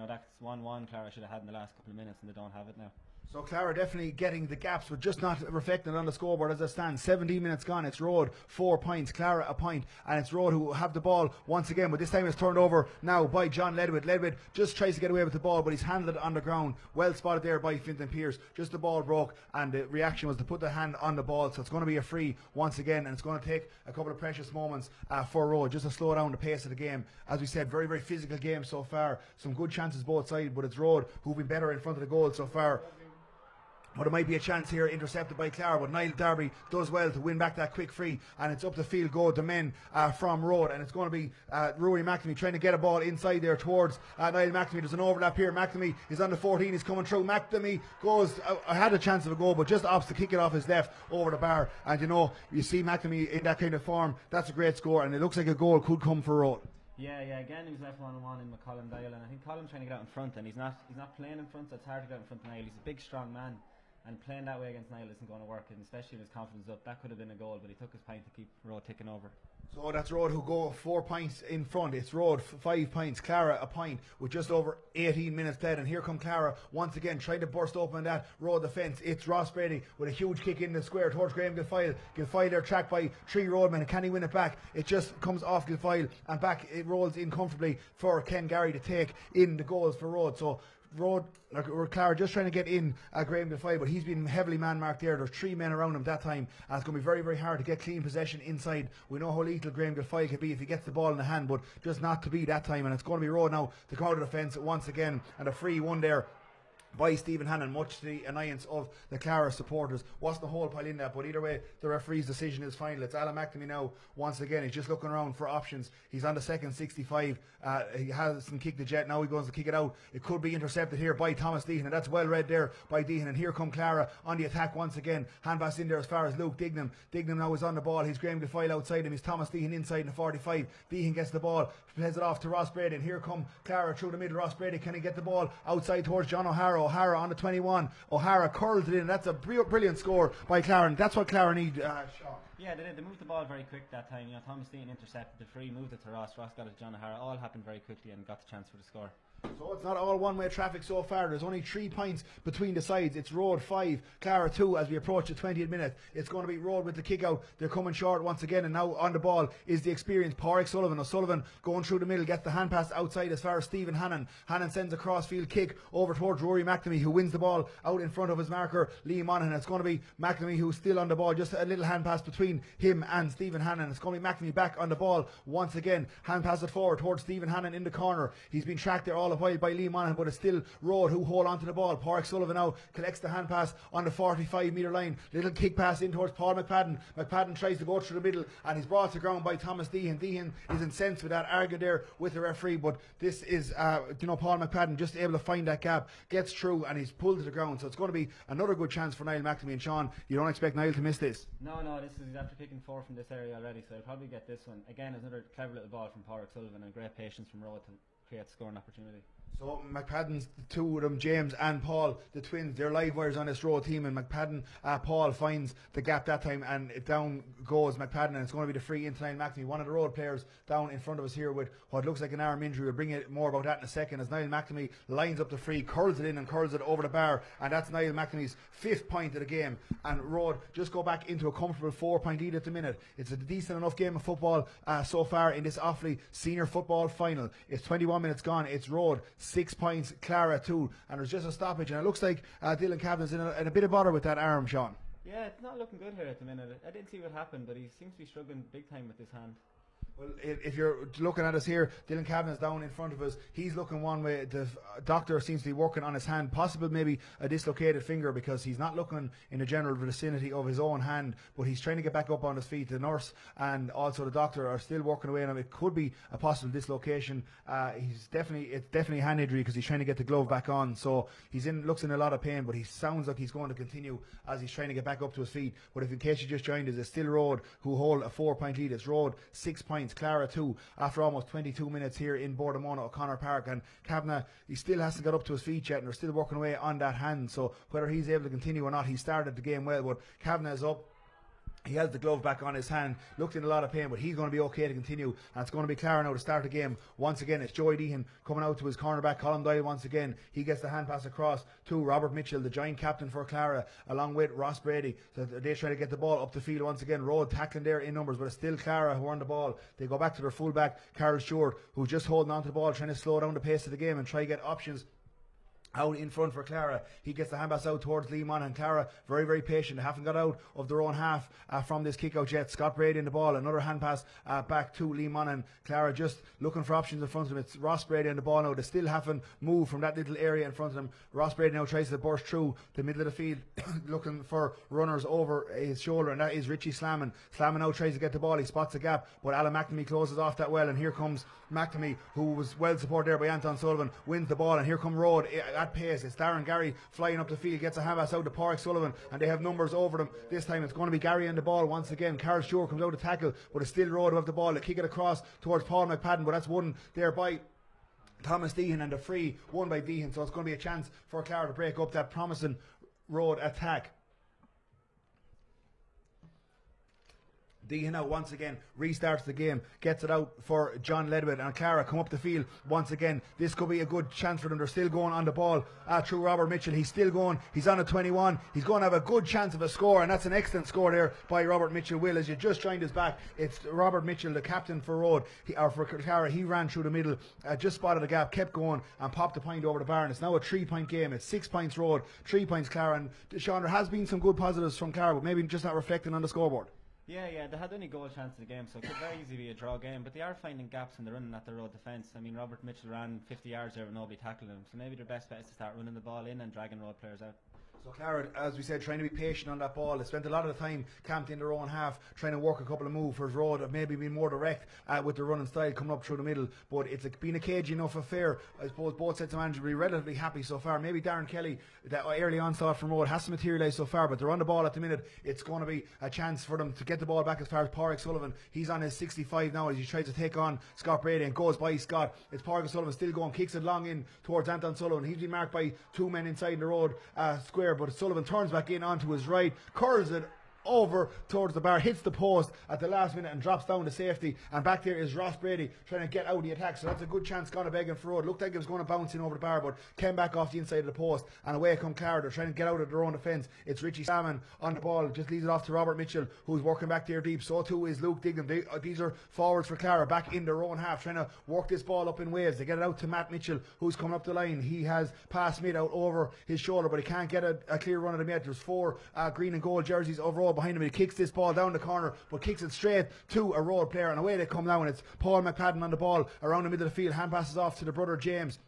That's 1-1 Clara should have had in the last couple of minutes, and they don't have it now. So Clara definitely getting the gaps, but just not reflecting on the scoreboard as it stands. 17 minutes gone. It's Rhode 4 points, Clara a point, and it's Rhode who have the ball once again, but this time it's turned over now by John Ledwith. Ledwith just tries to get away with the ball, but he's handled it on the ground. Well spotted there by Fintan Pearce. Just the ball broke, and the reaction was to put the hand on the ball. So it's going to be a free once again, and it's going to take a couple of precious moments for Rhode just to slow down the pace of the game. As we said, very physical game so far. Some good chances both sides, but it's Rhode who've been better in front of the goal so far. But it might be a chance here, intercepted by Clara, but Niall Darby does well to win back that quick free, and it's up the field go the men from Rhode, and it's going to be Rory McNamee trying to get a ball inside there towards Niall McNamee. There's an overlap here. McNamee is on the 14, he's coming through. McNamee goes, had a chance of a goal, but just opts to kick it off his left over the bar, and you see McNamee in that kind of form. That's a great score, and it looks like a goal could come for Rhode. Yeah, again he was left 1-1 in McCollum Dial, and I think Colum's trying to get out in front, and he's not playing in front, so it's hard to get out in front of Niall. He's a big strong man, and playing that way against Niall isn't going to work, and especially with his confidence up. That could have been a goal, but he took his point to keep Rhode ticking over. So that's Rhode who go 4 points in front. It's Rhode 5 points, Clara a point with just over 18 minutes played, and here come Clara once again trying to burst open that Rhode defence. It's Ross Brady with a huge kick in the square towards Graham Gilfoyle. Gilfoyle there tracked by 3 Rhode men. Can he win it back? It just comes off Gilfoyle and back. It rolls in comfortably for Ken Gary to take in the goals for Rhode. So Rhode, or Clara, just trying to get in Graham Gilfoyle, but he's been heavily man-marked there. There's 3 men around him that time, and it's going to be very hard to get clean possession inside. We know how lethal Graham Gilfoyle can be if he gets the ball in the hand, but just not to be that time, and it's going to be Rhode now to come out of defence once again, and a free one there by Stephen Hannon, much to the annoyance of the Clara supporters. Wasn't a whole pile in that, but either way, the referee's decision is final. It's Alan McNamee now, once again. He's just looking around for options. He's on the second 65. He hasn't kicked the jet. Now he goes to kick it out. It could be intercepted here by Thomas Deehan, and that's well read there by Deehan. And here come Clara on the attack once again. Hand pass in there as far as Luke Dignam. Dignam now is on the ball. He's Graham Gilfoyle outside him. He's Thomas Deehan inside in the 45. Deehan gets the ball, plays it off to Ross Brady, and here come Clara through the middle. Ross Brady, can he get the ball outside towards John O'Hara? O'Hara on the 21. O'Hara curls it in. That's a brilliant score by Clara, and that's what Clara need. Sean. Yeah, they did. They moved the ball very quick that time. Thomas Dean intercepted the free, moved it to Ross. Ross got it to John O'Hara. All happened very quickly and got the chance for the score. So it's not all one-way traffic so far. There's only 3 points between the sides. It's Rhode 5, Clara 2 as we approach the 20th minute. It's going to be Rhode with the kick out. They're coming short once again, and now on the ball is the experienced Pádraig Sullivan. O'Sullivan going through the middle, gets the hand pass outside as far as Stephen Hannon. Hannon sends a cross-field kick over towards Rory McNamee, who wins the ball out in front of his marker, Liam Monaghan. It's going to be McNamee who's still on the ball. Just a little hand pass between him and Stephen Hannon. It's going to be McNamee back on the ball once again. Hand pass it forward towards Stephen Hannon in the corner. He's been tracked there all the while by Liam Monaghan, but it's still Rhode who hold on to the ball. Pádraig Sullivan now collects the hand pass on the 45-metre line. Little kick pass in towards Paul McPadden. McPadden tries to go through the middle and he's brought to ground by Thomas Deehan. Deehan is incensed with that argument there with the referee, but this is Paul McPadden just able to find that gap, gets through and he's pulled to the ground. So it's going to be another good chance for Niall McNamee. And Sean, you don't expect Niall to miss this? No, this is, he's after kicking 4 from this area already, so he'll probably get this one. Again, it's another clever little ball from Pádraig Sullivan and great patience from Rhode to create a scoring opportunity. So McPadden's, the two of them, James and Paul, the twins, they're live wires on this Rhode team, and McPadden, Paul finds the gap that time, and it down goes McPadden, and it's going to be the free into Niall McNamee, one of the Rhode players down in front of us here with what looks like an arm injury. We'll bring it more about that in a second as Niall McNamee lines up the free, curls it in and curls it over the bar, and that's Niall McNamee's 5th point of the game. And Rhode just go back into a comfortable 4-point lead at the minute. It's a decent enough game of football so far in this Offaly senior football final. It's 21 minutes gone. It's Rhode 6 points, Clara 2, and there's just a stoppage, and it looks like Dylan Kavanagh's in a bit of bother with that arm, Sean. Yeah, it's not looking good here at the minute. I didn't see what happened, but he seems to be struggling big time with his hand. Well, if you're looking at us here, Dylan Kavanagh's down in front of us. He's looking one way. The doctor seems to be working on his hand, possibly maybe a dislocated finger, because he's not looking in the general vicinity of his own hand, but he's trying to get back up on his feet. The nurse and also the doctor are still working away on him. It could be a possible dislocation. It's definitely a hand injury because he's trying to get the glove back on. So looks in a lot of pain, but he sounds like he's going to continue as he's trying to get back up to his feet. But if in case you just joined us, it's still Rhode who hold a 4-point lead. It's Rhode 6 points, Clara 2, after almost 22 minutes here in Bordemona O'Connor Park. And Kavanagh, he still hasn't got up to his feet yet, and they're still working away on that hand. So whether he's able to continue or not, he started the game well, but Kavanagh is up. He has the glove back on his hand, looked in a lot of pain, but he's going to be okay to continue. And it's going to be Clara now to start the game. Once again, it's Joey Deehan coming out to his cornerback, Colin Doyle once again. He gets the hand pass across to Robert Mitchell, the giant captain for Clara, along with Ross Brady. So they're trying to get the ball up the field once again. Rhode tackling there in numbers, but it's still Clara who are on the ball. They go back to their fullback, Carol Stewart, who's just holding on to the ball, trying to slow down the pace of the game and try to get options out in front for Clara. He gets the hand pass out towards Liam Monaghan. Clara very, very patient. They haven't got out of their own half from this kick out yet. Scott Brady in the ball. Another hand pass back to Liam Monaghan. Clara just looking for options in front of them. It's Ross Brady on the ball now. They still haven't moved from that little area in front of them. Ross Brady now tries to burst through the middle of the field looking for runners over his shoulder, and that is Richie Slammin. Slammin now tries to get the ball. He spots a gap, but Alan McNamee closes off that well, and here comes McNamee, who was well supported there by Anton Sullivan, wins the ball, and here come Rhode at pace. It's Darren Gary flying up the field, gets a hand pass out to Pádraig Sullivan, and they have numbers over them. This time it's going to be Gary on the ball once again. Carol Stewart comes out to tackle, but it's still Rhode who have the ball. They kick it across towards Paul McPadden, but that's won there by Thomas Deehan, and the free won by Deehan. So it's going to be a chance for Clara to break up that promising Rhode attack. Deehan now once again restarts the game, gets it out for John Ledwith, and Clara come up the field once again. This could be a good chance for them. They're still going on the ball through Robert Mitchell. He's still going. He's on a 21. He's going to have a good chance of a score, and that's an excellent score there by Robert Mitchell. Will, as you just joined us back, it's Robert Mitchell, the captain for Rhode, for Clara. He ran through the middle, just spotted a gap, kept going, and popped the point over the bar. And it's now a 3-point game. It's 6 points Rhode, 3 points Clara. And Sean, there has been some good positives from Clara, but maybe just not reflecting on the scoreboard. Yeah, they had only goal chance in the game, so it could very easily be a draw game, but they are finding gaps when they're running at the Rhode defence. I mean, Robert Mitchell ran 50 yards there with nobody tackling him, so maybe their best bet is to start running the ball in and dragging Rhode players out. So Clara, as we said, trying to be patient on that ball. They spent a lot of the time camped in their own half, trying to work a couple of moves. For Rhode have maybe been more direct with the running style coming up through the middle. But it's been a cagey enough affair. I suppose both sets of managers will be relatively happy so far. Maybe Darren Kelly, that early onslaught from Rhode, has to materialise so far, but they're on the ball at the minute. It's going to be a chance for them to get the ball back as far as Pádraig Sullivan. He's on his 65 now as he tries to take on Scott Brady and goes by Scott. It's Pádraig Sullivan still going, kicks it long in towards Anton Sullivan. He's been marked by 2 men inside the Rhode square, but Sullivan turns back in onto his right, curls it over towards the bar, hits the post at the last minute and drops down to safety. And back there is Ross Brady trying to get out of the attack, so that's a good chance gone to begging for Rhode. Looked like it was going to bounce in over the bar, but came back off the inside of the post, and away come Clara. They're trying to get out of their own defence. It's Richie Salmon on the ball, just leaves it off to Robert Mitchell, who's working back there deep. So too is Luke Dignam. These are forwards for Clara back in their own half, trying to work this ball up in waves. They get it out to Matt Mitchell, who's coming up the line. He has passed mid out over his shoulder, but he can't get a clear run of them yet. There's 4 green and gold jerseys overall behind him. He kicks this ball down the corner, but kicks it straight to a Rhode player, and away they come now, and it's Paul McPadden on the ball around the middle of the field. Hand passes off to the brother James.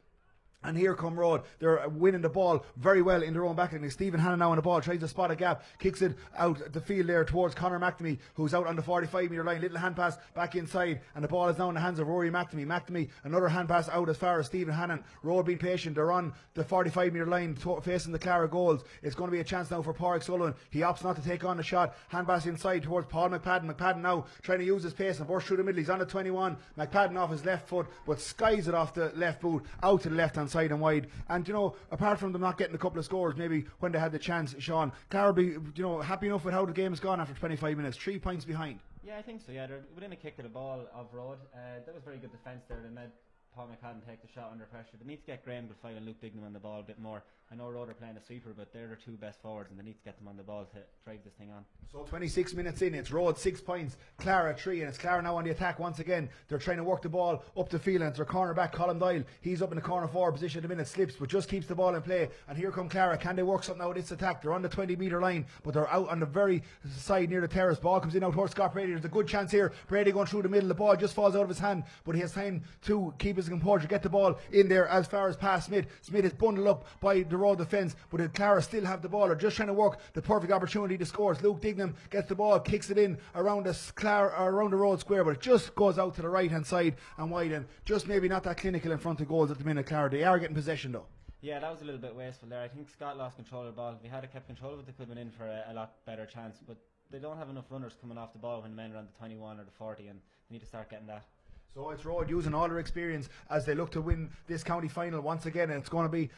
And here come Rhode. They're winning the ball very well in their own back line. Stephen Hannon now on the ball, tries to spot a gap, kicks it out the field there towards Conor McNamee, who's out on the 45-metre line. Little hand pass back inside, and the ball is now in the hands of Rory McNamee. McNamee, another hand pass out as far as Stephen Hannon. Rhode being patient. They're on the 45-metre line facing the Clara goals. It's going to be a chance now for Pádraig Sullivan. He opts not to take on the shot. Hand pass inside towards Paul McPadden. McPadden now trying to use his pace and burst through the middle. He's on the 21. McPadden off his left foot, but skies it off the left boot out to the left-hand side and wide. And, you know, apart from them not getting a couple of scores, maybe when they had the chance, Sean, Clara be, you know, happy enough with how the game has gone after 25 minutes. 3 points behind. Yeah, I think so. Yeah, they're within a kick to the ball of Rhode. That was very good defence there. They made Paul McCann take the shot under pressure. They need to get Graham Gilfoyle and Luke Dignam on the ball a bit more. I know Rhode are playing a sweeper, but they're their 2 best forwards, and they need to get them on the ball to drive this thing on. So 26 minutes in, it's Rhode 6 points, Clara 3, and it's Clara now on the attack once again. They're trying to work the ball up the field, and it's their corner back, Colin Doyle. He's up in the corner forward position at the minute, slips, but just keeps the ball in play. And here come Clara. Can they work something out of this attack? They're on the 20-metre line, but they're out on the very side near the terrace. Ball comes in out towards Scott Brady. There's a good chance here. Brady going through the middle. The ball just falls out of his hand, but he has time to keep his composure, get the ball in there as far as past Smith. Smith is bundled up by the Rhode defence, but Clara still have the ball. They're just trying to work the perfect opportunity to score. Luke Dignam gets the ball, kicks it in around around the Rhode square, but it just goes out to the right hand side and wide, and just maybe not that clinical in front of goals at the minute. Clara, they are getting possession though. Yeah, that was a little bit wasteful there. I think Scott lost control of the ball. If he had kept control of it, they could have been in for a lot better chance, but they don't have enough runners coming off the ball when the men are on the 21 or the 40, and they need to start getting that. So it's Rhode using all their experience as they look to win this county final once again, and it's going to be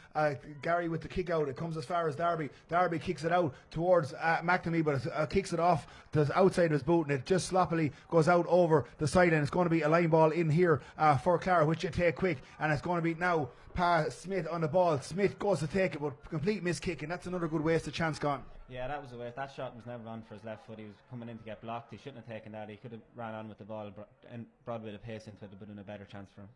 Gary with the kick out. It comes as far as Darby. Darby kicks it out towards McNamee, but it kicks it off the outside of his boot, and it just sloppily goes out over the side, and it's going to be a line ball in here for Clara, which they take quick, and it's going to be now Smith on the ball. Smith goes to take it, but complete miss kick, and that's another good wasted chance gone. Yeah, that was a waste. That shot was never on for his left foot. He was coming in to get blocked. He shouldn't have taken that. He could have ran on with the ball and brought a bit of pace into it. It would have been a better chance for him.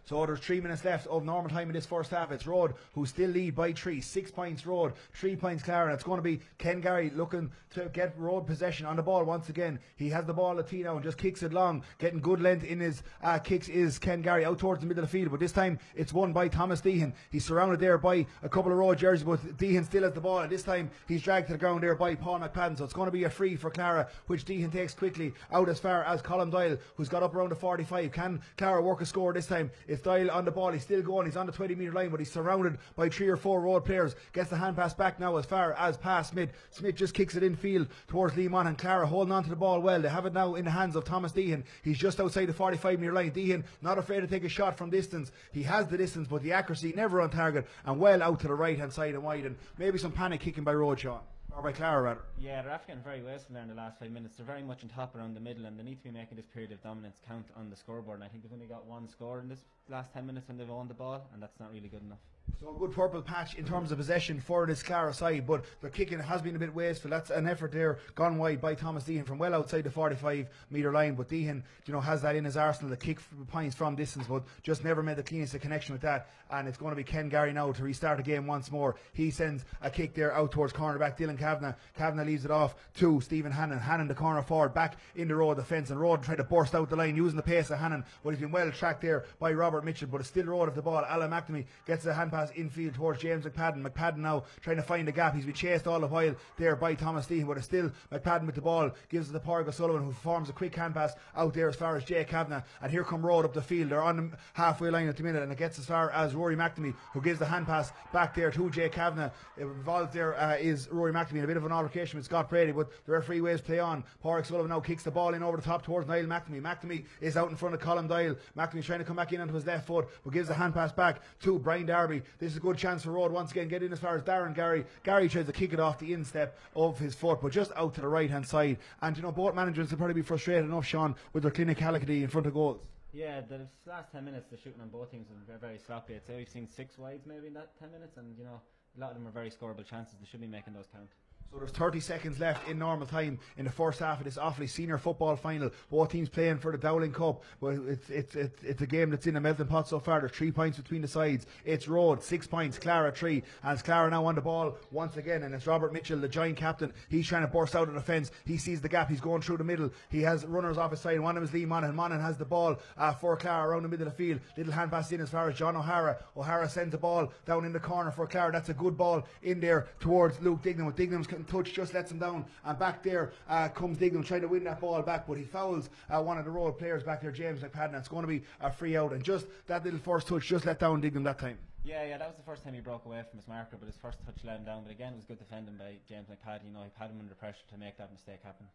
So there's 3 minutes left of normal time in this first half. It's Rhode who still lead by 3. 6 points Rhode, 3 points Clara. And it's going to be Ken Gary looking to get Rhode possession on the ball once again. He has the ball at T now and just kicks it long. Getting good length in his kicks is Ken Gary out towards the middle of the field. But this time it's won by Thomas Deehan. He's surrounded there by a couple of Rhode jerseys, but Deehan still has the ball. And this time he's dragged to the ground there by Paul McPadden. So it's going to be a free for Clara, which Deehan takes quickly out as far as Colin Doyle, who's got up around the 45. Can Clara work a score this time? It's Doyle on the ball. He's still going. He's on the 20-metre line, but he's surrounded by 3 or 4 Rhode players. Gets the hand pass back now as far as past Smith. Smith just kicks it infield towards Lee Monaghan. Clara holding on to the ball well. They have it now in the hands of Thomas Deehan. He's just outside the 45-metre line. Deehan not afraid to take a shot from distance. He has the distance, but the accuracy never on target, and well out to the right-hand side and wide. And maybe some panic kicking by Rhode, Sean. Or by Clara, rather. Yeah, they're after getting very wasteful there in the last 5 minutes. They're very much on top around the middle, and they need to be making this period of dominance count on the scoreboard. And I think they've only got 1 score in this last 10 minutes when they've owned the ball, and that's not really good enough. So a good purple patch in terms of possession for this Clara side, but the kicking has been a bit wasteful. That's an effort there gone wide by Thomas Deehan from well outside the 45-metre line, but Deehan, you know, has that in his arsenal, the kick points from distance, but just never made the cleanest connection with that. And it's going to be Ken Gary now to restart the game once more. He sends a kick there out towards cornerback Dylan Kavanagh. Kavanagh leaves it off to Stephen Hannon. Hannon the corner forward back in the Rhode defence, and Rhode tried to burst out the line using the pace of Hannon, but he's been well tracked there by Robert Mitchell, but it's still Rhode of the ball. Alan McNamee gets the hand pass infield towards James McPadden. McPadden now trying to find a gap. He's been chased all the while there by Thomas Deehan, but it's still McPadden with the ball. Gives it to Pádraig Sullivan, who forms a quick hand pass out there as far as Jay Kavanagh. And here come Rhode up the field. They're on the halfway line at the minute, and it gets as far as Rory McNamee, who gives the hand pass back there to Jay Kavanagh. Involved there is Rory McNamee in a bit of an altercation with Scott Brady, but the referee waves play on. Pádraig Sullivan now kicks the ball in over the top towards Niall McNamee. McNamee is out in front of Colin Doyle. McNamee trying to come back in onto his left foot, but gives the hand pass back to Brian Darby. This is a good chance for Rhode once again. Get in as far as Darren Gary. Gary tries to kick it off the instep of his foot, but just out to the right hand side. And you know, both managers will probably be frustrated enough, Sean, with their clinicality in front of goals. Yeah, the last 10 minutes, the shooting on both teams was very, very sloppy. I'd say we've seen 6 wides maybe in that 10 minutes, and you know, a lot of them are very scoreable chances. They should be making those count. So there's 30 seconds left in normal time in the first half of this Offaly senior football final. Both teams playing for the Dowling Cup, but it's a game that's in a melting pot so far. There's 3 points between the sides. It's Rhode 6 points, Clara 3, and it's Clara now on the ball once again. And it's Robert Mitchell, the giant captain. He's trying to burst out of the fence. He sees the gap. He's going through the middle. He has runners off his side. One of them is Lee Monaghan. Monaghan has the ball for Clara around the middle of the field. Little hand pass in as far as John O'Hara. O'Hara sends the ball down in the corner for Clara. That's a good ball in there towards Luke Dignam. Dignam's touch just lets him down, and back there comes Dignam trying to win that ball back, but he fouls one of the Rhode players back there, James McPadden. It's going to be a free out, and just that little first touch just let down Dignam that time. Yeah, that was the first time he broke away from his marker, but his first touch let him down. But again, it was good defending by James McPadden. You know, he had him under pressure to make that mistake happen.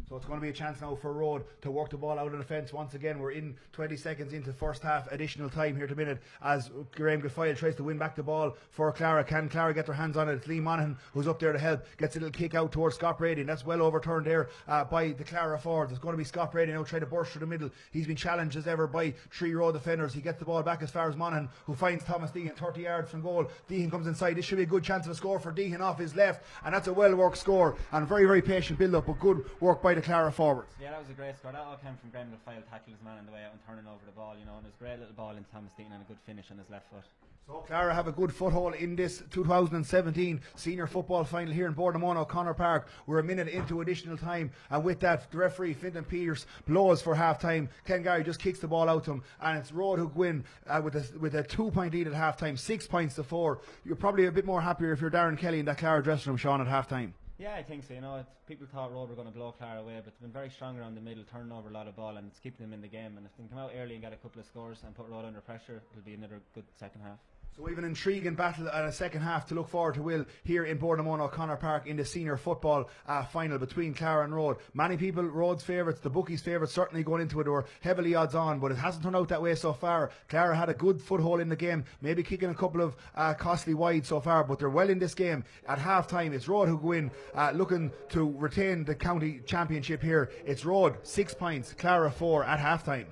So it's going to be a chance now for Rhode to work the ball out of the fence once again. We're in 20 seconds into first half additional time here at the minute as Graham Guilfoyle tries to win back the ball for Clara. Can Clara get their hands on it? It's Lee Monaghan who's up there to help. Gets a little kick out towards Scott Brady, and that's well overturned there by the Clara forwards. It's going to be Scott Brady now trying to burst through the middle. He's been challenged as ever by 3 Rhode defenders. He gets the ball back as far as Monaghan, who finds Thomas Deehan 30 yards from goal. Deehan comes inside. This should be a good chance of a score for Deehan off his left, and that's a well worked score and very, very patient build up, but good work by the Clara forwards. Yeah, that was a great score. That all came from Graham Guilfoyle tackling his man on the way out and turning over the ball, you know, and it was a great little ball in Thomas Dean and a good finish on his left foot. So Clara have a good foothold in this 2017 senior football final here in Bournemouth O'Connor Park. We're a minute into additional time, and with that the referee Fintan Peters blows for half time. Ken Gary just kicks the ball out to him, and it's Rhode who win with a 2-point lead at half time, 6 points to 4. You're probably a bit more happier if you're Darren Kelly in that Clara dressing room, Sean, at half time. Yeah, I think so. You know, people thought Rhode were going to blow Clara away, but they've been very strong around the middle, turning over a lot of ball, and it's keeping them in the game. And if they can come out early and get a couple of scores and put Rhode under pressure, it'll be another good second half. So we have an intriguing battle and a second half to look forward to, Will, here in Bournemouth O'Connor Park in the senior football final between Clara and Rhode. Many people, Rhode's favourites, the bookies' favourites, certainly going into it, they were heavily odds on, but it hasn't turned out that way so far. Clara had a good foothold in the game, maybe kicking a couple of costly wide so far, but they're well in this game. At half time, it's Rhode who go in looking to retain the county championship here. It's Rhode 6 points, Clara 4 at half time.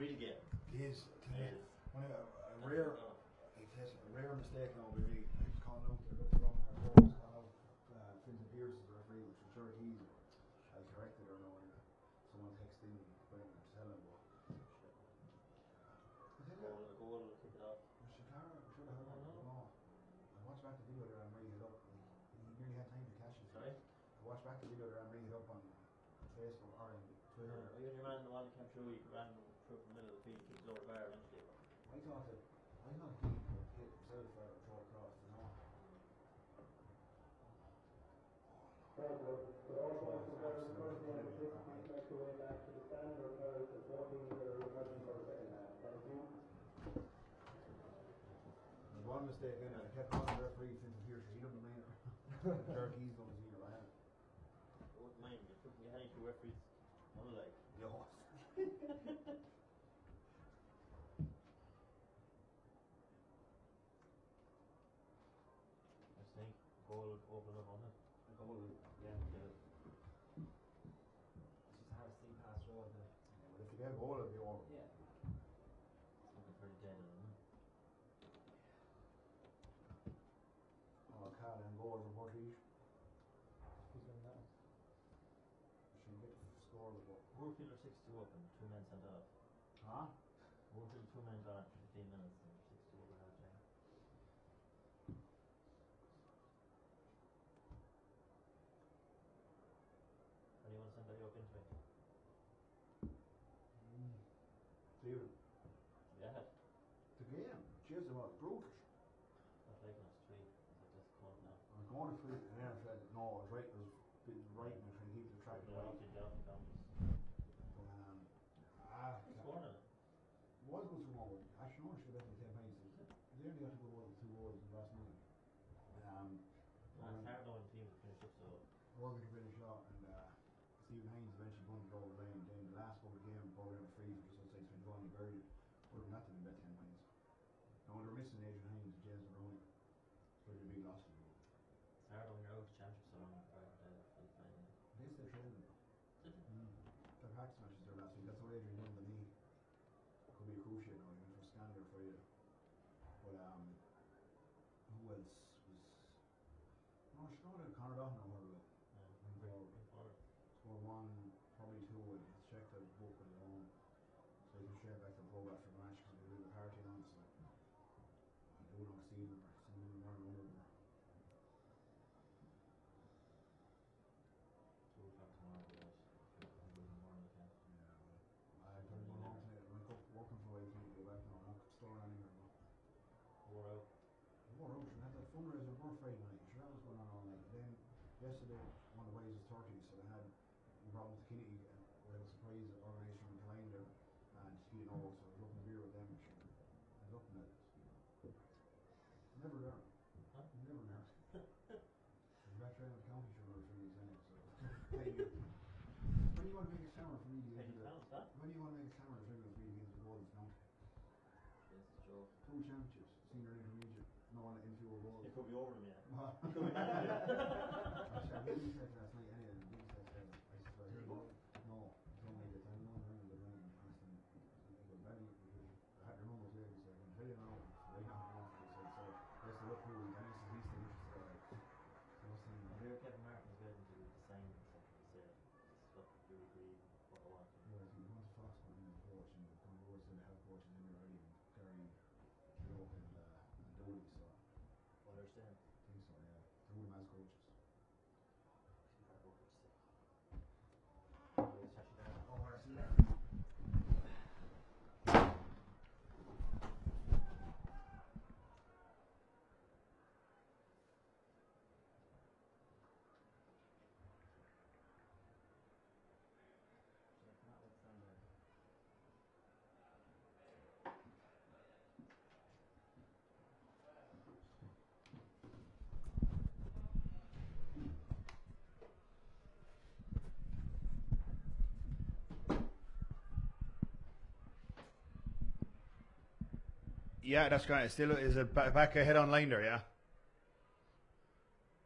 real game. It is. It is. When a That's rare, enough. a rare mistake now. We really calling out there. Look wrong. Calling out Finton Pierce as the referee, which I'm sure he's corrected or no. Someone texted in when to tell him. A goal will kick it off. Clara should have had one. No. I watched back the video there and really hit up. He nearly had time to catch it. Sorry? I watched back the video there and really hit up on Facebook or on Twitter. When your man, the one that came through, you ran through from the middle of the field, kicked it over the bar eventually. I thought he would hit himself or throw across, you know. One mistake in it, I kept calling the referee since the Pierce, he doesn't mind it. Jerk, he's going to see your man. I wouldn't mind, you're putting your hand to referees. I'm like, Yo. I think goal would open up on it. A goal, Yeah, it's just hard to see past Rhode. Yeah, but if you get a goal, it'll be over. Yeah. It's looking pretty dead, isn't it? Oh, Clara and goal for Portage. Who's winning that one? Should get the score with what? Moorfield are 6-2 up and 2 men sent off. Huh? Moorfield 2 men gone after 15 minutes and 6-2 over half time. How do you want to send that up into it? Steven. Yeah. The game. Cheers them out. Brutal. Not like us 3. That's come up now. I'm going to free and then I said, no, I was right, I was right and trying to keep the track Put it right. off the job to come. He's scoring it. Was good to go. Actually, no, should have been 10 points. They only got to go over 2 goals in the last minute. It's hard knowing teams to finish up, so. Rory could finish out and Stephen Hines eventually bunted it over the line. Then the last goal of the game, Rory got a free for just outside 21 and buried it. Would have not to be bet 10 points. Now, when they're missing Adrian Hines and James Rooney, it's pretty big loss to the goal. It's hard when you're out of championship so long. They still training though. Their practice matches there last week. That's how Adrian done the knee. Could be a cruciate now. He went for a scan there Friday. But who else was? No, she know that Connor Dohan or whatever. Scored 1, probably 2. And he's checked out the book on his own. So he can straight back to Rhode after the match because he did a party on. So I do not see them. Some of them are under them. 2 o'clock tomorrow, guys. I'm losing more than I can. Yeah, well, I'm going home tonight. I'm working for a while to go back now. I'm not storing anywhere now. 4 out. More out, we had that fundraiser for Friday night. Sure, that was going on all night. Then yesterday, one of the boys was 30, so they had we brought them to Kinney and we had a surprise organisation from Kinder and Ski and all, so I was looking beer with them. Sure. I was looking at it. Never learn. Huh? Never learn. We've got training with county sugar for these anyway, so when do you want to make a camera for me to get into the when do you want to make a camera for me to get into the Golden County? This is Joe. 2 championships, senior and intermediate. No one in fewer goals. It could be over them, yeah. It could be I didn't say last night anyway. I said, here you go. No, it's only the time. No, no, the rain. I said, I had your numbers there. He said, I can tell you now. Right now, he said, so let's look who we can. This is least interested. So I was saying, Here, Kevin Martin's going to design and stuff. He said, this is what you agree, what I want. yeah, he wants Fox on him coach, and the Congo said they have coaches in there already. Gary, Joe, and Dooley. So What they're saying. I think so. Yeah, 2 of them as coaches. Oh, I see that. Yeah, that's kind of still is it back ahead online there, yeah?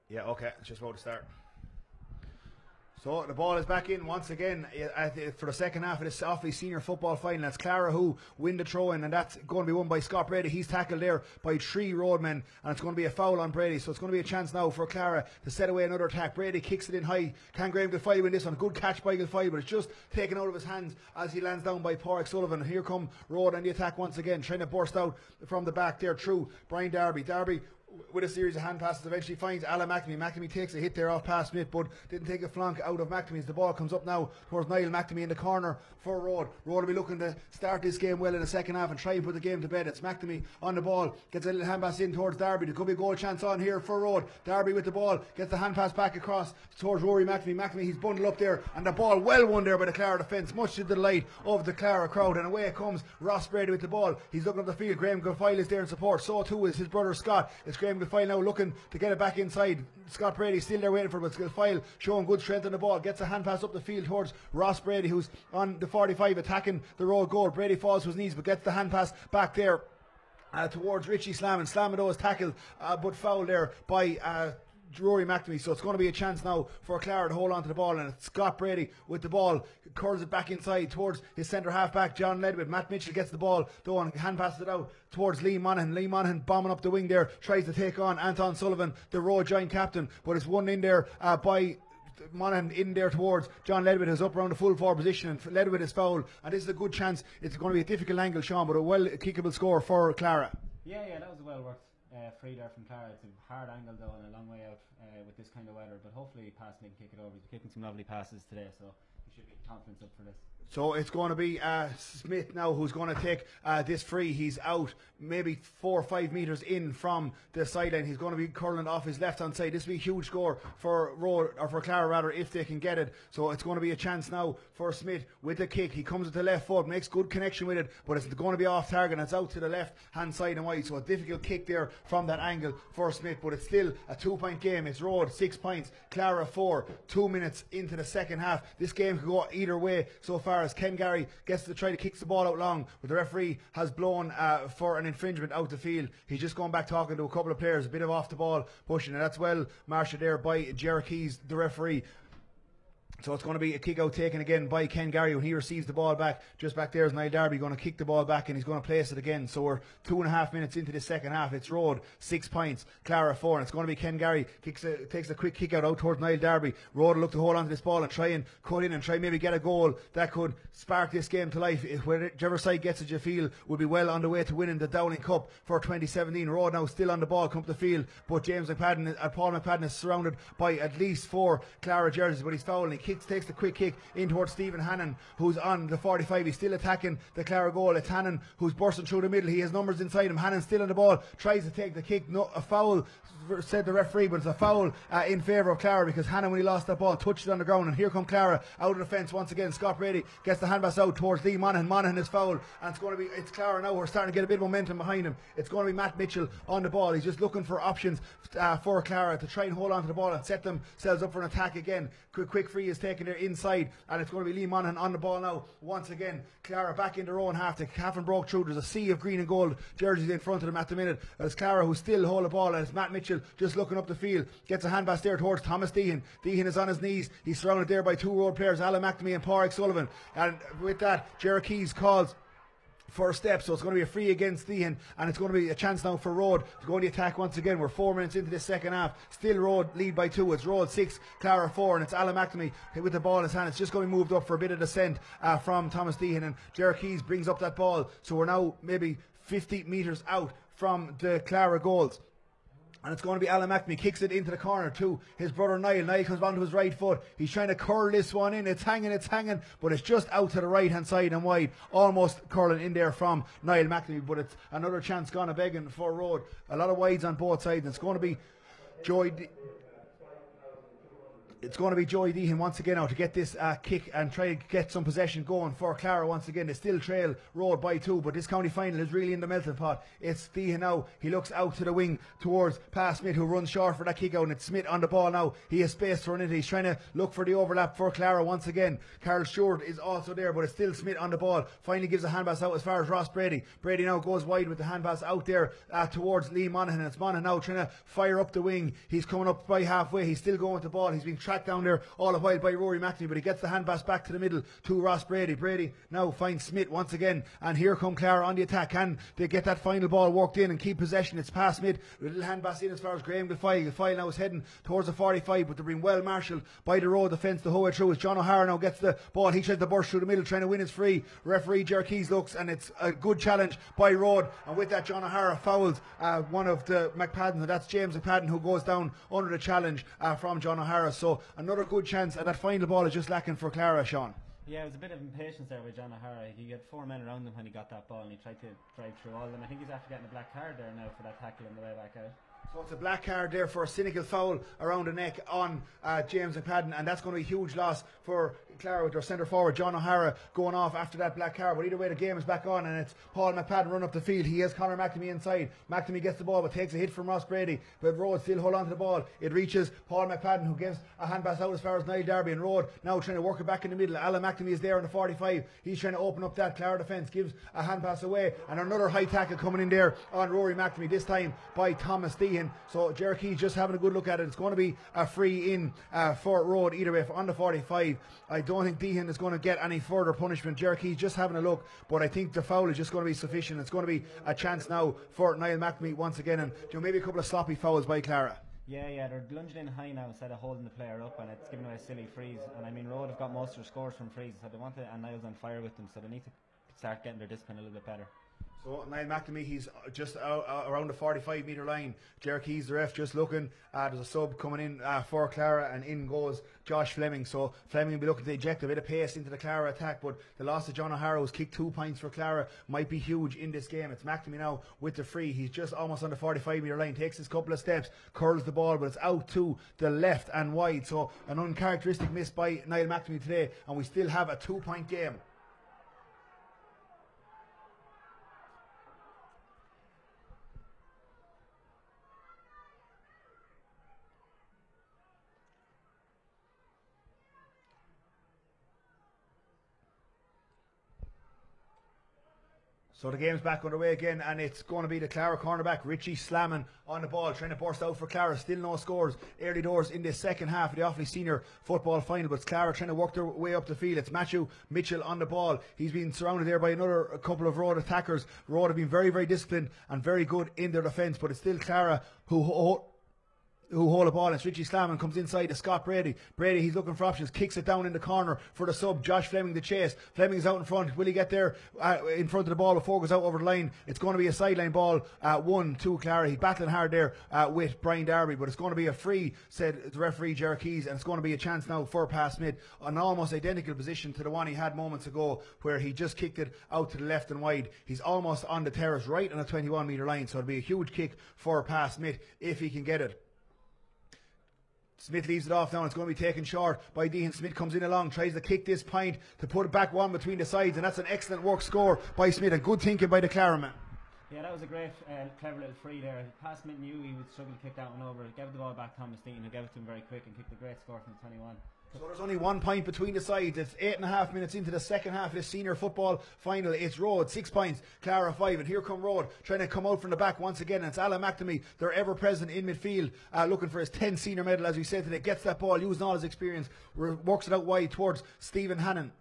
Yeah, okay, it's just about to start. So the ball is back in once again for the second half of this Offaly senior football final. That's Clara who win the throw in, and that's going to be won by Scott Brady. He's tackled there by 3 Rhode men, and it's going to be a foul on Brady. So it's going to be a chance now for Clara to set away another attack. Brady kicks it in high. Can Graham Gilfoyle win this one? Good catch by Gilfoyle, but it's just taken out of his hands as he lands down by Pádraig Sullivan. And here come Rhode on the attack once again, trying to burst out from the back there through Brian Darby. Darby with a series of hand passes eventually finds Alan McNamee. McNamee takes a hit there off past Smith, but didn't take a flunk out of McNamee as the ball comes up now towards Niall McNamee in the corner for Rhode. Rhode will be looking to start this game well in the second half and try and put the game to bed. It's McNamee on the ball, gets a little hand pass in towards Darby. There could be a goal chance on here for Rhode. Darby with the ball, gets the hand pass back across towards Rory McNamee. McNamee, he's bundled up there, and the ball well won there by the Clara defence, much to the delight of the Clara crowd. And away it comes, Ross Brady with the ball. He's looking up the field. Graham Gilfoyle is there in support, so too is his brother Scott. It's Graham Gilfoyle now looking to get it back inside. Scott Brady still there waiting for it, but Gilfoyle showing good strength on the ball, gets a hand pass up the field towards Ross Brady, who's on the 45 attacking the Road goal. Brady falls to his knees but gets the hand pass back there towards Richie Slammin. Slammin though is tackled but fouled there by Rory McNamee. So it's going to be a chance now for Clara to hold on to the ball, and it's Scott Brady with the ball, curls it back inside towards his centre half back John Ledwith. Matt Mitchell gets the ball though and hand passes it out towards Lee Monaghan. Lee Monaghan bombing up the wing there, tries to take on Anton Sullivan, the Road giant captain, but it's won in there by Monaghan in there towards John Ledwith, who's up around the full forward position, and Ledwith is fouled, and this is a good chance. It's going to be a difficult angle, Sean, but a well kickable score for Clara. Yeah, that was a well worked free there from Clara. It's a hard angle though and a long way out with this kind of weather, but hopefully Passman can kick it over. He's kicking some lovely passes today, so he should be confident up for this. So it's going to be Smith now who's going to take this free. He's out maybe 4 or 5 metres in from the sideline. He's going to be curling off his left hand side. This will be a huge score for Rhode, or for Clara rather, if they can get it. So it's going to be a chance now for Smith with the kick. He comes with the left foot, makes good connection with it, but it's going to be off target and it's out to the left hand side and wide. So a difficult kick there from that angle for Smith, but it's still a 2-point game. It's Rhode 6 points, Clara 4, 2 minutes into the second half. This game could go either way so far, as Ken Gary gets to try to kick the ball out long, but the referee has blown for an infringement out the field. He's just gone back talking to a couple of players, a bit of off the ball pushing, and that's well marshalled there by Jerry Keys, the referee. So it's going to be a kick out taken again by Ken Gary when he receives the ball back. Just back there is Niall Darby going to kick the ball back, and he's going to place it again. So we're 2.5 minutes into the second half. It's Rhode 6 points, Clara 4, and it's going to be Ken Gary takes a quick kick out towards Niall Darby. Rhode will look to hold on to this ball and try and cut in and try maybe get a goal that could spark this game to life. Whichever side gets it, you feel, will be well on the way to winning the Dowling Cup for 2017. Rhode now still on the ball, come to the field, but Paul McPadden is surrounded by at least 4 Clara jerseys, but he's fouling. He takes the quick kick in towards Stephen Hannon, who's on the 45. He's still attacking the Clara goal. It's Hannon who's bursting through the middle. He has numbers inside him. Hannon still on the ball, tries to take the kick. No, a foul, said the referee, but it's a foul in favour of Clara, because Hannon, when he lost that ball, touched it on the ground. And here come Clara out of the fence once again. Scott Brady gets the hand pass out towards Lee Monaghan. Monaghan is fouled, and it's Clara now. We're starting to get a bit of momentum behind him. It's going to be Matt Mitchell on the ball. He's just looking for options for Clara to try and hold on to the ball and set themselves up for an attack again. Quick free is taken there inside, and it's going to be Lee Monaghan on the ball now once again. Clara back in their own half. They haven't broke through. There's a sea of green and gold jerseys in front of them at the minute. It's Clara who still hold the ball, and it's Matt Mitchell just looking up the field. Gets a hand pass there towards Thomas Deehan. Deehan is on his knees. He's surrounded there by 2 Rhode players, Alan McNamee and Pádraig Sullivan. And with that, Jerry Keys calls for a step, so it's going to be a free against Deehan, and it's going to be a chance now for Rhode to go on the attack once again. We're 4 minutes into the second half. Still Rhode lead by 2. It's Rhode 6, Clara 4, and it's Alan McNamee with the ball in his hand. It's just going to be moved up for a bit of descent from Thomas Deehan, and Jerry Keys brings up that ball. So we're now maybe 50 metres out from the Clara goals. And it's going to be Alan McNamee, kicks it into the corner to his brother Niall. Niall comes onto his right foot. He's trying to curl this one in. It's hanging, but it's just out to the right hand side and wide. Almost curling in there from Niall McNamee, but it's another chance gone a begging for Rhode. A lot of wides on both sides. It's going to be Joey Deehan once again now to get this kick and try to get some possession going for Clara once again. They still trail Rhode by 2, but this county final is really in the melting pot. It's Deehan now. He looks out to the wing towards past Smith, who runs short for that kick out, and it's Smith on the ball now. He has space to run into. He's trying to look for the overlap for Clara once again. Carl Stewart is also there, but it's still Smith on the ball. Finally gives a hand pass out as far as Ross Brady. Brady now goes wide with the hand pass out there towards Lee Monaghan. It's Monaghan now trying to fire up the wing. He's coming up by halfway. He's still going with the ball. He's being trapped attack down there all the while by Rory McNamee, but he gets the hand pass back to the middle to Ross Brady. Brady now finds Smith once again, and here come Clara on the attack. Can they get that final ball worked in and keep possession? It's past Smith, a little hand pass in as far as Graham Guilfoyle. Guilfoyle now is heading towards the 45, but they're being well marshalled by the Rhode defence the whole way through. As John O'Hara now gets the ball, he tries to burst through the middle trying to win his free. Referee Jerry Keys looks, and it's a good challenge by Rhode, and with that John O'Hara fouls one of the McPaddens, and that's James McPadden, who goes down under the challenge from John O'Hara. So another good chance, and that final ball is just lacking for Clara, Sean. Yeah, it was a bit of impatience there with John O'Hara. He had 4 men around him when he got that ball, and he tried to drive through all of them. I think he's after getting a black card there now for that tackle on the way back out. So it's a black card there for a cynical foul around the neck on James McPadden, and that's going to be a huge loss for Clara with their centre forward John O'Hara going off after that black card. But either way, the game is back on, and it's Paul McPadden run up the field. He has Conor McNamee inside. McNamee gets the ball but takes a hit from Ross Brady, but Rhode still hold on to the ball. It reaches Paul McPadden, who gives a hand pass out as far as Niall Darby, and Rhode now trying to work it back in the middle. Alan McNamee is there on the 45. He's trying to open up that Clara defence, gives a hand pass away, and another high tackle coming in there on Rory McNamee, this time by Thomas Deehan. So Jerry Keys just having a good look at it. It's going to be a free in for Rhode either way on the 45. I don't think Deehan is going to get any further punishment. Jerry Keys just having a look, but I think the foul is just going to be sufficient. It's going to be a chance now for Niall McNamee once again, and maybe a couple of sloppy fouls by Clara. Yeah, they're lunging in high now instead of holding the player up, and it's giving away silly frees. And I mean, Rhode have got most of their scores from frees, so they want to, and Niall's on fire with them, so they need to start getting their discipline a little bit better. So Niall McNamee, he's just around the 45 metre line. Jerry Keys, the ref, just looking. There's a sub coming in for Clara, and in goes Josh Fleming. So Fleming will be looking to eject a bit of pace into the Clara attack, but the loss of John O'Hara, who's kicked 2 points for Clara, might be huge in this game. It's McNamee now with the free. He's just almost on the 45 metre line, takes his couple of steps, curls the ball, but it's out to the left and wide. So an uncharacteristic miss by Niall McNamee today, and we still have a 2-point game. So the game's back underway again, and it's going to be the Clara cornerback Richie slamming on the ball, trying to burst out for Clara. Still no scores early doors in this second half of the Offaly Senior Football Final, but it's Clara trying to work their way up the field. It's Matthew Mitchell on the ball. He's been surrounded there by a couple of Rhode attackers. Rhode have been very, very disciplined and very good in their defence, but it's still Clara who hold the ball. It's Richie Slamming comes inside to Scott Brady. Brady, he's looking for options, kicks it down in the corner for the sub. Josh Fleming the chase. Fleming's out in front. Will he get there in front of the ball before it goes out over the line? It's going to be a sideline ball. 1-2 Clara. He's battling hard there with Brian Darby, but it's going to be a free, said the referee Jerry Keys, and it's going to be a chance now for Pat Smith. An almost identical position to the one he had moments ago, where he just kicked it out to the left and wide. He's almost on the terrace right on a 21 metre line, so it'll be a huge kick for Pat Smith if he can get it. Smith leaves it off now, and it's going to be taken short by Deehan. Smith comes in along, tries to kick this point to put it back one between the sides, and that's an excellent work score by Smith, and good thinking by the Clara man. Yeah, that was a great, clever little free there. Pat Smith knew he would struggle to kick that one over. Gave the ball back to Thomas Deehan, who gave it to him very quick and kicked a great score from the 21. So there's only 1 point between the sides. It's 8.5 minutes into the second half of the senior football final. It's Rhode 6 points, Clara 5, and here come Rhode trying to come out from the back once again. And it's Alan McNamee, their ever present in midfield, looking for his 10th senior medal, as we said today. Gets that ball, using all his experience, works it out wide towards Stephen Hannon.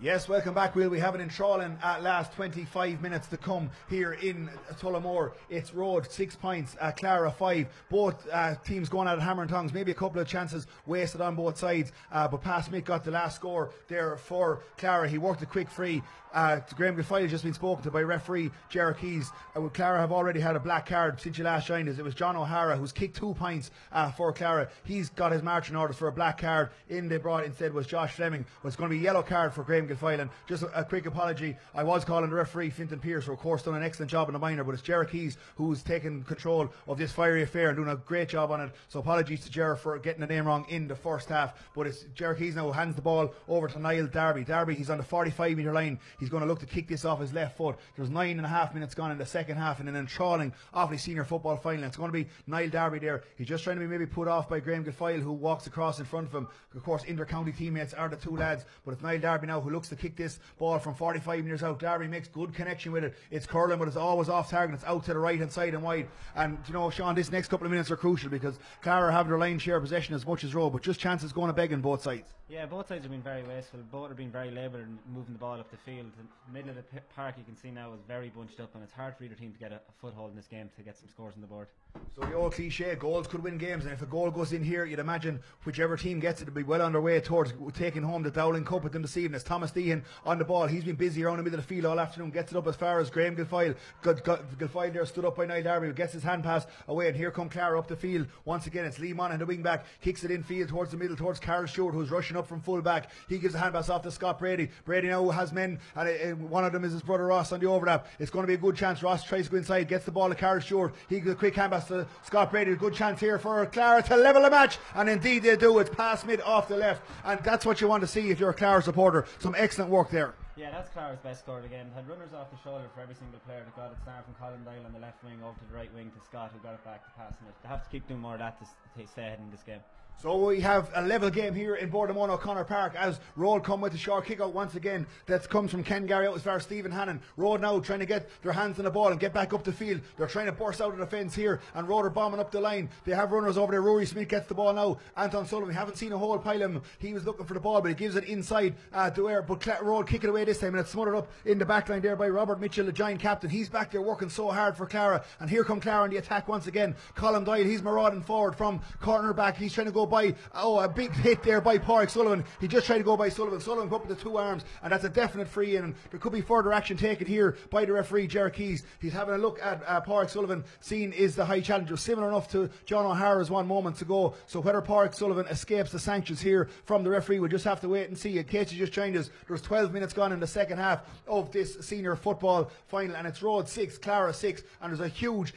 Yes, welcome back, Will. We have it in Trawlin at last. 25 minutes to come here in Tullamore. It's Rhode 6 points, Clara 5. Both teams going at it hammer and tongs. Maybe a couple of chances wasted on both sides, but Pat Smith got the last score there for Clara. He worked a quick free. Graham Guilfoyle has just been spoken to by referee Jerry Keys. Clara have already had a black card since you last joined us. It was John O'Hara who's kicked 2 points for Clara. He's got his marching orders for a black card. In they brought instead was Josh Fleming. Well, it's going to be a yellow card for Graham Guilfoyle. And just a quick apology. I was calling the referee Fintan Pearce, who of course done an excellent job in the minor, but it's Jerry Keys who's taken control of this fiery affair and doing a great job on it. So apologies to Jerry for getting the name wrong in the first half. But it's Jerry Keys now who hands the ball over to Niall Darby. Darby, he's on the 45 metre line. He's going to look to kick this off his left foot. There's 9.5 minutes gone in the second half, and then enthralling Offaly Senior Football Final. It's going to be Niall Darby there. He's just trying to be maybe put off by Graham Guilfoyle, who walks across in front of him. Of course, inter-county teammates are the two lads, but it's Niall Darby now who looks looks to kick this ball from 45 metres out. Darby makes good connection with it. It's curling, but it's always off target. It's out to the right hand side and wide. And you know, Sean, this next couple of minutes are crucial because Clara have their line share possession as much as Rhode, but just chances going to beg on both sides. Yeah, both sides have been very wasteful. Both have been very laboured in moving the ball up the field. The middle of the park, you can see now, is very bunched up, and it's hard for either team to get a foothold in this game to get some scores on the board. So the old cliche, goals could win games, and if a goal goes in here, you'd imagine whichever team gets it to be well on their way towards taking home the Dowling Cup with them this evening. It's Thomas Deehan on the ball. He's been busy around the middle of the field all afternoon, gets it up as far as Graham Guilfoyle. Guilfoyle there stood up by Niall Darby, who gets his hand pass away, and here come Clara up the field. Once again, it's Lee Monaghan, the wing back, kicks it in field towards the middle, towards Carl Stewart, who's rushing up from full back. He gives a hand pass off to Scott Brady. Brady now has men, and one of them is his brother Ross on the overlap. It's going to be a good chance. Ross tries to go inside, gets the ball to Carl Stewart. He gives a quick hand pass to Scott Brady. A good chance here for Clara to level the match, and indeed they do. It's past mid off the left, and that's what you want to see if you're a Clara supporter. Some excellent work there. Yeah, that's Clara's best score again. Had runners off the shoulder for every single player that got it, starting from Colin Dyle on the left wing over to the right wing to Scott, who got it back to passing it. They have to keep doing more of that to stay ahead in this game. So we have a level game here in Boardamone O'Connor Park as Rhode come with the short kick out once again. That comes from Ken Gary out as far as Stephen Hannon. Rhode now trying to get their hands on the ball and get back up the field. They're trying to burst out of the fence here, and Rhode are bombing up the line. They have runners over there. Rory Smith gets the ball now. Anton Sullivan, we haven't seen a whole pile of him. He was looking for the ball, but he gives it inside to air. But Rhode kick it away this time, and it's smothered up in the back line there by Robert Mitchell, the giant captain. He's back there working so hard for Clara, and here come Clara on the attack once again. Colin Doyle, he's marauding forward from corner back. He's trying to go by a big hit there by Pádraig Sullivan. He just tried to go by Sullivan. Sullivan put up with the two arms, and that's a definite free in, and there could be further action taken here by the referee Ger Keys. He's having a look at Pádraig Sullivan, seen is the high challenger, similar enough to John O'Hara's one moment ago. So whether Pádraig Sullivan escapes the sanctions here from the referee, we'll just have to wait and see. In case you just joined us, there's 12 minutes gone in the second half of this senior football final, and it's Rhode 6, Clara 6, and there's a huge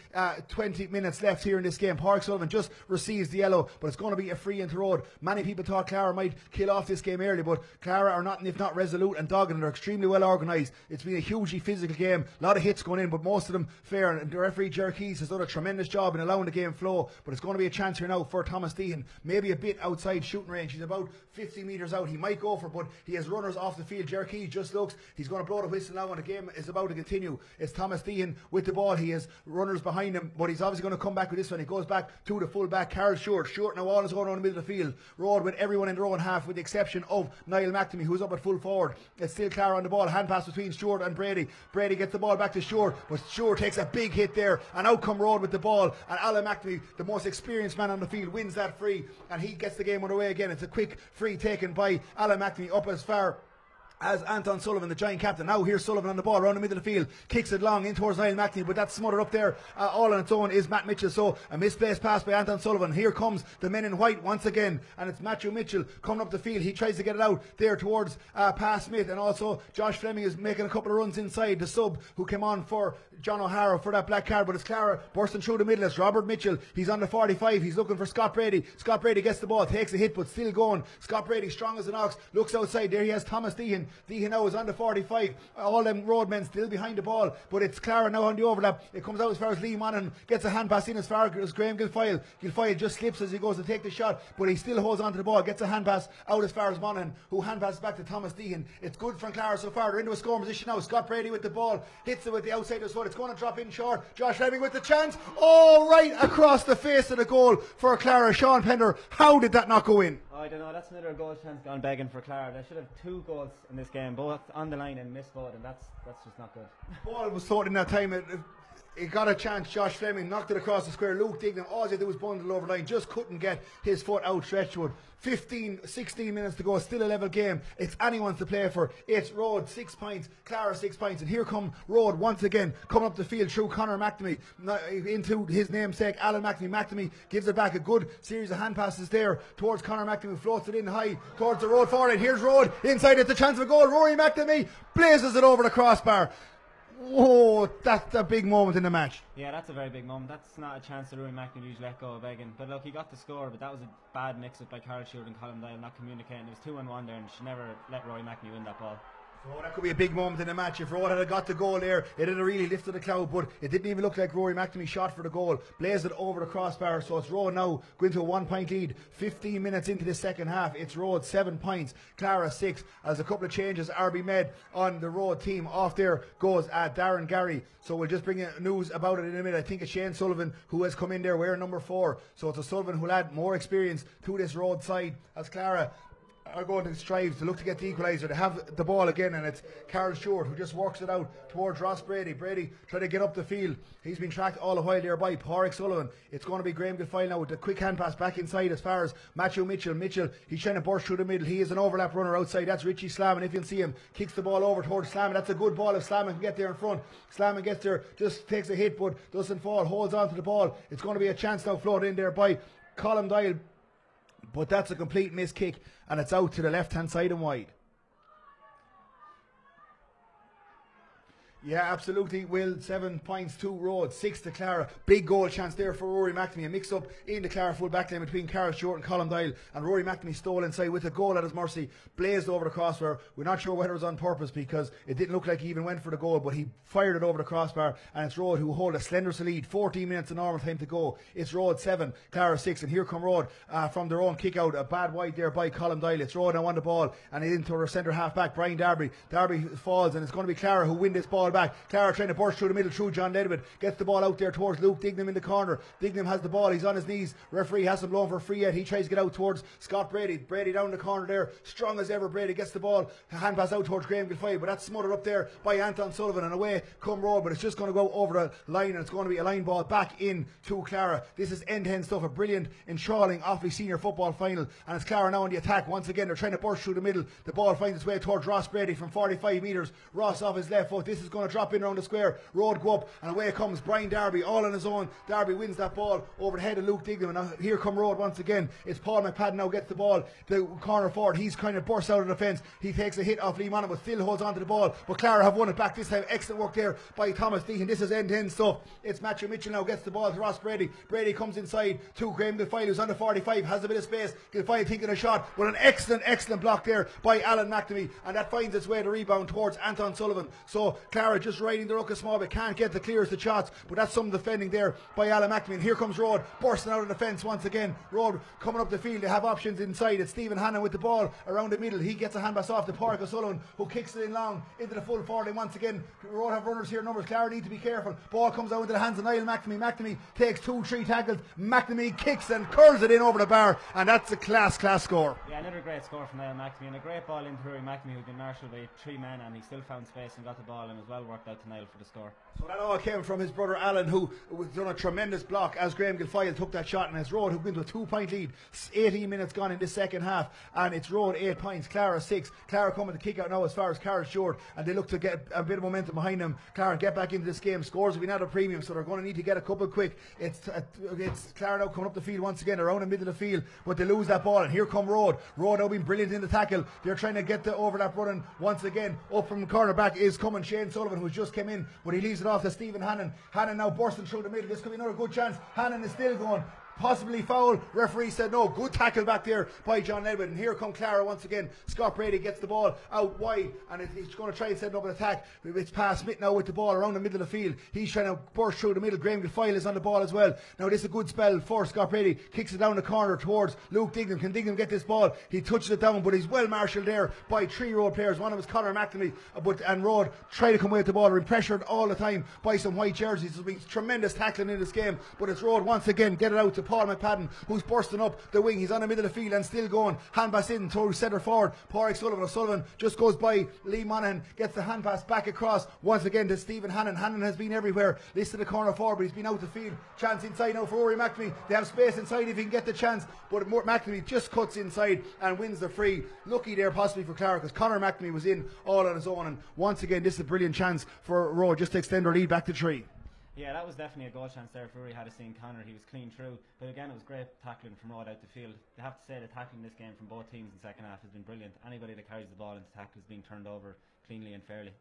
20 minutes left here in this game. Pádraig Sullivan just receives the yellow, but it's going to be a free into Rhode. Many people thought Clara might kill off this game early, but Clara are not, if not resolute and dogged, and they're extremely well organised. It's been a hugely physical game, a lot of hits going in, but most of them fair, and the referee Ger Keys has done a tremendous job in allowing the game flow. But it's going to be a chance here now for Thomas Deehan, maybe a bit outside shooting range. He's about 50 metres out. He might go for it, but he has runners off the field. Ger Keys just looks, he's going to blow the whistle now, and the game is about to continue. It's Thomas Deehan with the ball. He has runners behind him, but he's obviously going to come back with this one. He goes back to the full back, Carl Stewart. Stewart now all is going around the middle of the field. Rhode with everyone in their own half, with the exception of Niall McNamee, who's up at full forward. It's still Clara on the ball. Hand pass between Stewart and Brady. Brady gets the ball back to Stewart, but Stewart takes a big hit there, and out come Rhode with the ball, and Alan McNamee, the most experienced man on the field, wins that free, and he gets the game underway again. It's a quick free taken by Alan McNamee up as far as Anton Sullivan, the giant captain. Now here's Sullivan on the ball around the middle of the field, kicks it long in towards Niall McNamee, but that's smothered up there all on its own is Matt Mitchell. So a misplaced pass by Anton Sullivan. Here comes the men in white once again, and it's Matthew Mitchell coming up the field. He tries to get it out there towards past Smith, and also Josh Fleming is making a couple of runs inside, the sub who came on for John O'Hara for that black card. But it's Clara bursting through the middle. It's Robert Mitchell, he's on the 45, he's looking for Scott Brady. Scott Brady gets the ball, takes a hit, but still going. Scott Brady strong as an ox, looks outside. There he has Thomas Deehan. Deehan now is on the 45, all them Road men still behind the ball, but it's Clara now on the overlap. It comes out as far as Lee Monaghan, gets a hand pass in as far as Graham Guilfoyle. Guilfoyle just slips as he goes to take the shot, but he still holds on to the ball, gets a hand pass out as far as Monaghan, who hand passes back to Thomas Deehan. It's good from Clara so far. They're into a scoring position now. Scott Brady with the ball, hits it with the outside of his foot. It's going to drop in short. Josh Fleming with the chance, right across the face of the goal for Clara. Sean Pender, how did that not go in? I don't know, that's another goal chance gone begging for Clara. They should have 2 goals in this game, both on the line and missed both, and that's just not good. Ball was thought in that time. It got a chance. Josh Fleming knocked it across the square. Luke Dignam, all he did was bundle over the line, just couldn't get his foot outstretched to it. 16 minutes to go, still a level game. It's anyone's to play for. It's Rhode 6 points, Clara 6 points, and here come Rhode once again coming up the field through Conor McNamee into his namesake Alan McNamee. McNamee gives it back, a good series of hand passes there towards Conor McNamee, floats it in high towards the Rhode forward. Here's Rhode inside, it's a chance of a goal. Rory McNamee blazes it over the crossbar. Oh, that's a big moment in the match. Yeah, that's a very big moment. That's not a chance that Rory McNamee usually let go of begging. But look, he got the score, but that was a bad mix-up by Carl Stewart and Colin Dyle not communicating. There was 2-on-1 there, and she never let Rory McNamee win that ball. So that could be a big moment in the match. If Rhode had got the goal there, it had really lifted the cloud, but it didn't even look like Rory McNamee shot for the goal. Blazed it over the crossbar, so it's Rhode now going to a 1 point lead. 15 minutes into the second half, it's Rhode 7 points, Clara 6. As a couple of changes are being made on the Rhode team. Off there goes Darren Gary. So we'll just bring you news about it in a minute. I think it's Shane Sullivan who has come in there wearing number 4. So it's a Sullivan who'll add more experience to this Rhode side as Clara are going to strive to look to get the equaliser. They have the ball again, and it's Carol Stewart who just works it out towards Ross Brady. Brady trying to get up the field. He's been tracked all the while there by Pádraig Sullivan. It's going to be Graham Gilfoyle now with the quick hand pass back inside as far as Matthew Mitchell. Mitchell, he's trying to burst through the middle. He is an overlap runner outside. That's Richie Slammin. If you can see him, kicks the ball over towards Slammin. That's a good ball if Slammin can get there in front. Slammin gets there, just takes a hit but doesn't fall, holds on to the ball. It's going to be a chance now floated in there by Colm Doyle. But that's a complete miss kick, and it's out to the left-hand side and wide. Yeah, absolutely. Will 7 points to Rhode, 6 to Clara. Big goal chance there for Rory McNamee. A mix up in the Clara full back line between Carol Stewart and Colm Doyle. And Rory McNamee stole inside with a goal at his mercy. Blazed over the crossbar. We're not sure whether it was on purpose because it didn't look like he even went for the goal, but he fired it over the crossbar. And it's Rhode who hold a slender lead. 14 minutes of normal time to go. It's Rhode 7, Clara 6. And here come Rhode from their own kick out. A bad wide there by Colm Doyle. It's Rhode now on the ball. And into her centre half back, Brian Darby. Darby falls, and it's going to be Clara who win this ball back. Clara trying to burst through the middle through John Ledward. Gets the ball out there towards Luke Dignam in the corner. Dignam has the ball. He's on his knees. Referee hasn't blown for free yet. He tries to get out towards Scott Brady. Brady down the corner there. Strong as ever. Brady gets the ball. Hand pass out towards Graham Gilfoyle, but that's smothered up there by Anton Sullivan, and away come Rhode, but it's just going to go over the line, and it's going to be a line ball back in to Clara. This is end-to-end stuff. A brilliant enthralling Offaly senior football final, and it's Clara now on the attack. Once again, they're trying to burst through the middle. The ball finds its way towards Ross Brady from 45 metres. Ross off his left foot. This is going to drop in around the square. Rhode go up, and away comes Brian Darby all on his own. Darby wins that ball over the head of Luke Dignam, and now here come Rhode once again. It's Paul McPadden now gets the ball, the corner forward. He's kind of bursts out of the fence. He takes a hit off Lee Monaghan, but still holds on to the ball. But Clara have won it back this time. Excellent work there by Thomas Deacon. This is end-to-end stuff. It's Matthew Mitchell now gets the ball to Ross Brady. Brady comes inside to Graham Gilfoyle, who's on the 45, has a bit of space. Gilfoyle thinking a shot, but an excellent block there by Alan McNamee, and that finds its way to rebound towards Anton Sullivan. So Clara just riding the ruck a small bit, can't get the clearest of shots, but that's some defending there by Alan McNamee. And here comes Rhode bursting out of the fence once again. Rhode coming up the field. They have options inside. It's Stephen Hannon with the ball around the middle. He gets a hand pass off to Pádraig Sullivan, who kicks it in long into the full forward. And once again, Rhode have runners here, numbers. Clara need to be careful. Ball comes out into the hands of Niall McNamee. McNamee takes 2-3 tackles. McNamee kicks and curls it in over the bar, and that's a class score. Yeah, another great score from Niall McNamee, and a great ball into Rory McNamee, who'd been marshalled by 3 men, and he still found space and got the ball, and was well worked out to Niall for the score. So that all came from his brother Alan, who done a tremendous block as Graham Gilfoyle took that shot, and it's Rhode who went to a 2-point lead. 18 minutes gone in the second half, and it's Rhode 8 points, Clara 6. Clara coming to kick out now as far as Carol Stewart, and they look to get a bit of momentum behind them. Clara get back into this game. Scores have been at a premium, so they're going to need to get a couple quick. It's Clara now coming up the field once again, around the middle of the field, but they lose that ball, and here come Rhode. Rhode now being brilliant in the tackle. They're trying to get the overlap running once again. Up from the corner back is coming Shane Sullivan, who's just came in, but he leaves it off to Stephen Hannon. Hannon now bursting through the middle. This could be another good chance. Hannon is still going. Possibly foul. Referee said no. Good tackle back there by John Ledward. And here come Clara once again. Scott Brady gets the ball out wide, and he's going to try and set up an attack. It's past Smith now with the ball around the middle of the field. He's trying to burst through the middle. Graham Gilfoyle is on the ball as well. Now this is a good spell for Scott Brady. Kicks it down the corner towards Luke Dignam. Can Dignam get this ball? He touches it down, but he's well marshalled there by 3 Rhode players. One of them is Conor McNamee, and Rhode try to come away with the ball. They're being pressured all the time by some white jerseys. There's been tremendous tackling in this game, but it's Rhode once again get it out to Paul McPadden, who's bursting up the wing. He's on the middle of the field and still going. Hand pass in to centre forward Pádraig Sullivan. Sullivan just goes by Lee Monaghan, gets the hand pass back across once again to Stephen Hannon. Hannon has been everywhere. Listed the corner forward, but he's been out the field. Chance inside now for Rory McNamee. They have space inside if he can get the chance, but McNamee just cuts inside and wins the free. Lucky there possibly for Clara, because Conor McNamee was in all on his own, and once again this is a brilliant chance for Rhode just to extend their lead back to 3. Yeah, that was definitely a goal chance there. If Rory had seen Connor, he was clean through. But again, it was great tackling from Rhode out the field. They have to say the tackling this game from both teams in the second half has been brilliant. Anybody that carries the ball into tackle is being turned over cleanly and fairly.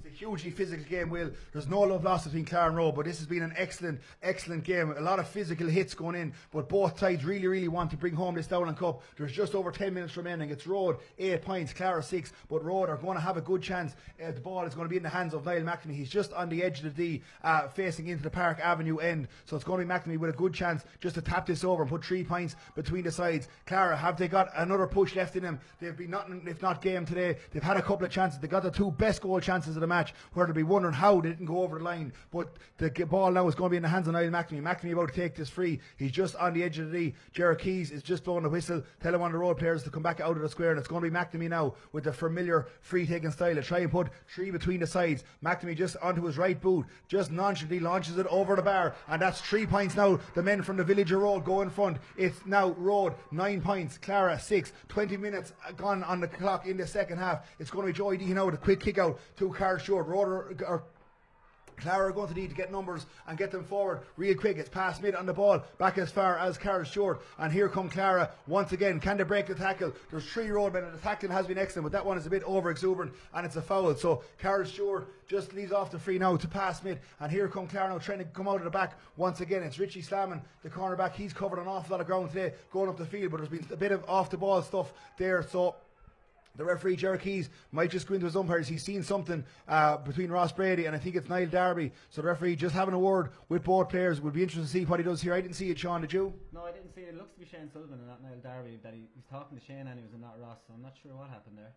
It's a hugely physical game, Will. There's no love lost between Clara and Rhode, but this has been an excellent game. A lot of physical hits going in, but both sides really want to bring home this Dowling Cup. There's just over 10 minutes remaining. It's Rhode 8 points, Clara 6, but Rhode are going to have a good chance. The ball is going to be in the hands of Niall McNamee. He's just on the edge of the D, facing into the Park Avenue end, so it's going to be McNamee with a good chance just to tap this over and put 3 points between the sides. Clara, have they got another push left in them? They've been nothing if not game today. They've had a couple of chances. They got the 2 best goal chances of the match, where they'll be wondering how they didn't go over the line. But the ball now is going to be in the hands of Niall McNamee. McNamee about to take this free. He's just on the edge of the D. Gerard Keys is just blowing the whistle, telling one of the Road players to come back out of the square, and it's going to be McNamee now with the familiar free-taking style to try and put 3 between the sides. McNamee just onto his right boot, just nonchalantly launches it over the bar, and that's 3 points now. The men from the village of Rhode go in front. It's now Rhode 9 points, Clara 6. 20 minutes gone on the clock in the second half. It's going to be Joy D now with a quick kick out to Carl Short. Clara are going to need to get numbers and get them forward real quick. It's past mid on the ball, back as far as Carl Short, and here come Clara once again. Can they break the tackle? There's 3 Road men, and the tackling has been excellent, but that one is a bit over exuberant, and it's a foul. So Carl Short just leaves off the free now to pass mid, and here come Clara now trying to come out of the back once again. It's Richie Slammin, the cornerback. He's covered an awful lot of ground today going up the field, but there's been a bit of off the ball stuff there, so the referee, Gerard Keys, might just go into his umpires. He's seen something between Ross Brady and I think it's Niall Darby. So the referee just having a word with both players. Would be interesting to see what he does here. I didn't see it, Sean, did you? No, I didn't see it. It looks to be Shane Sullivan and not Niall Darby. That he's talking to Shane anyways and not Ross, so I'm not sure what happened there.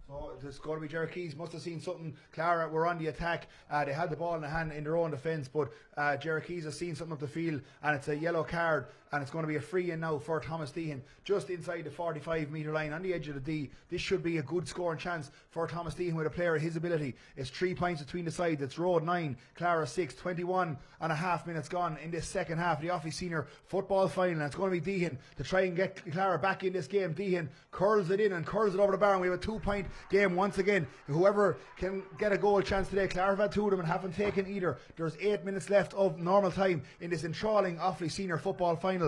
So it's going to be Gerard Keys. Must have seen something. Clara were on the attack. They had the ball in the hand in their own defence, but Gerard Keys has seen something up the field, and it's a yellow card, and it's going to be a free in now for Thomas Deehan, just inside the 45-metre line on the edge of the D. This should be a good scoring chance for Thomas Deehan with a player of his ability. It's 3 points between the sides. It's Rhode 9, Clara 6, 21 and a half minutes gone in this second half of the Offaly Senior Football Final, and it's going to be Deehan to try and get Clara back in this game. Deehan curls it in and curls it over the bar, and we have a 2-point game once again. Whoever can get a goal chance today, Clara have had 2 of them and haven't taken either. There's 8 minutes left of normal time in this enthralling Offaly Senior Football Final,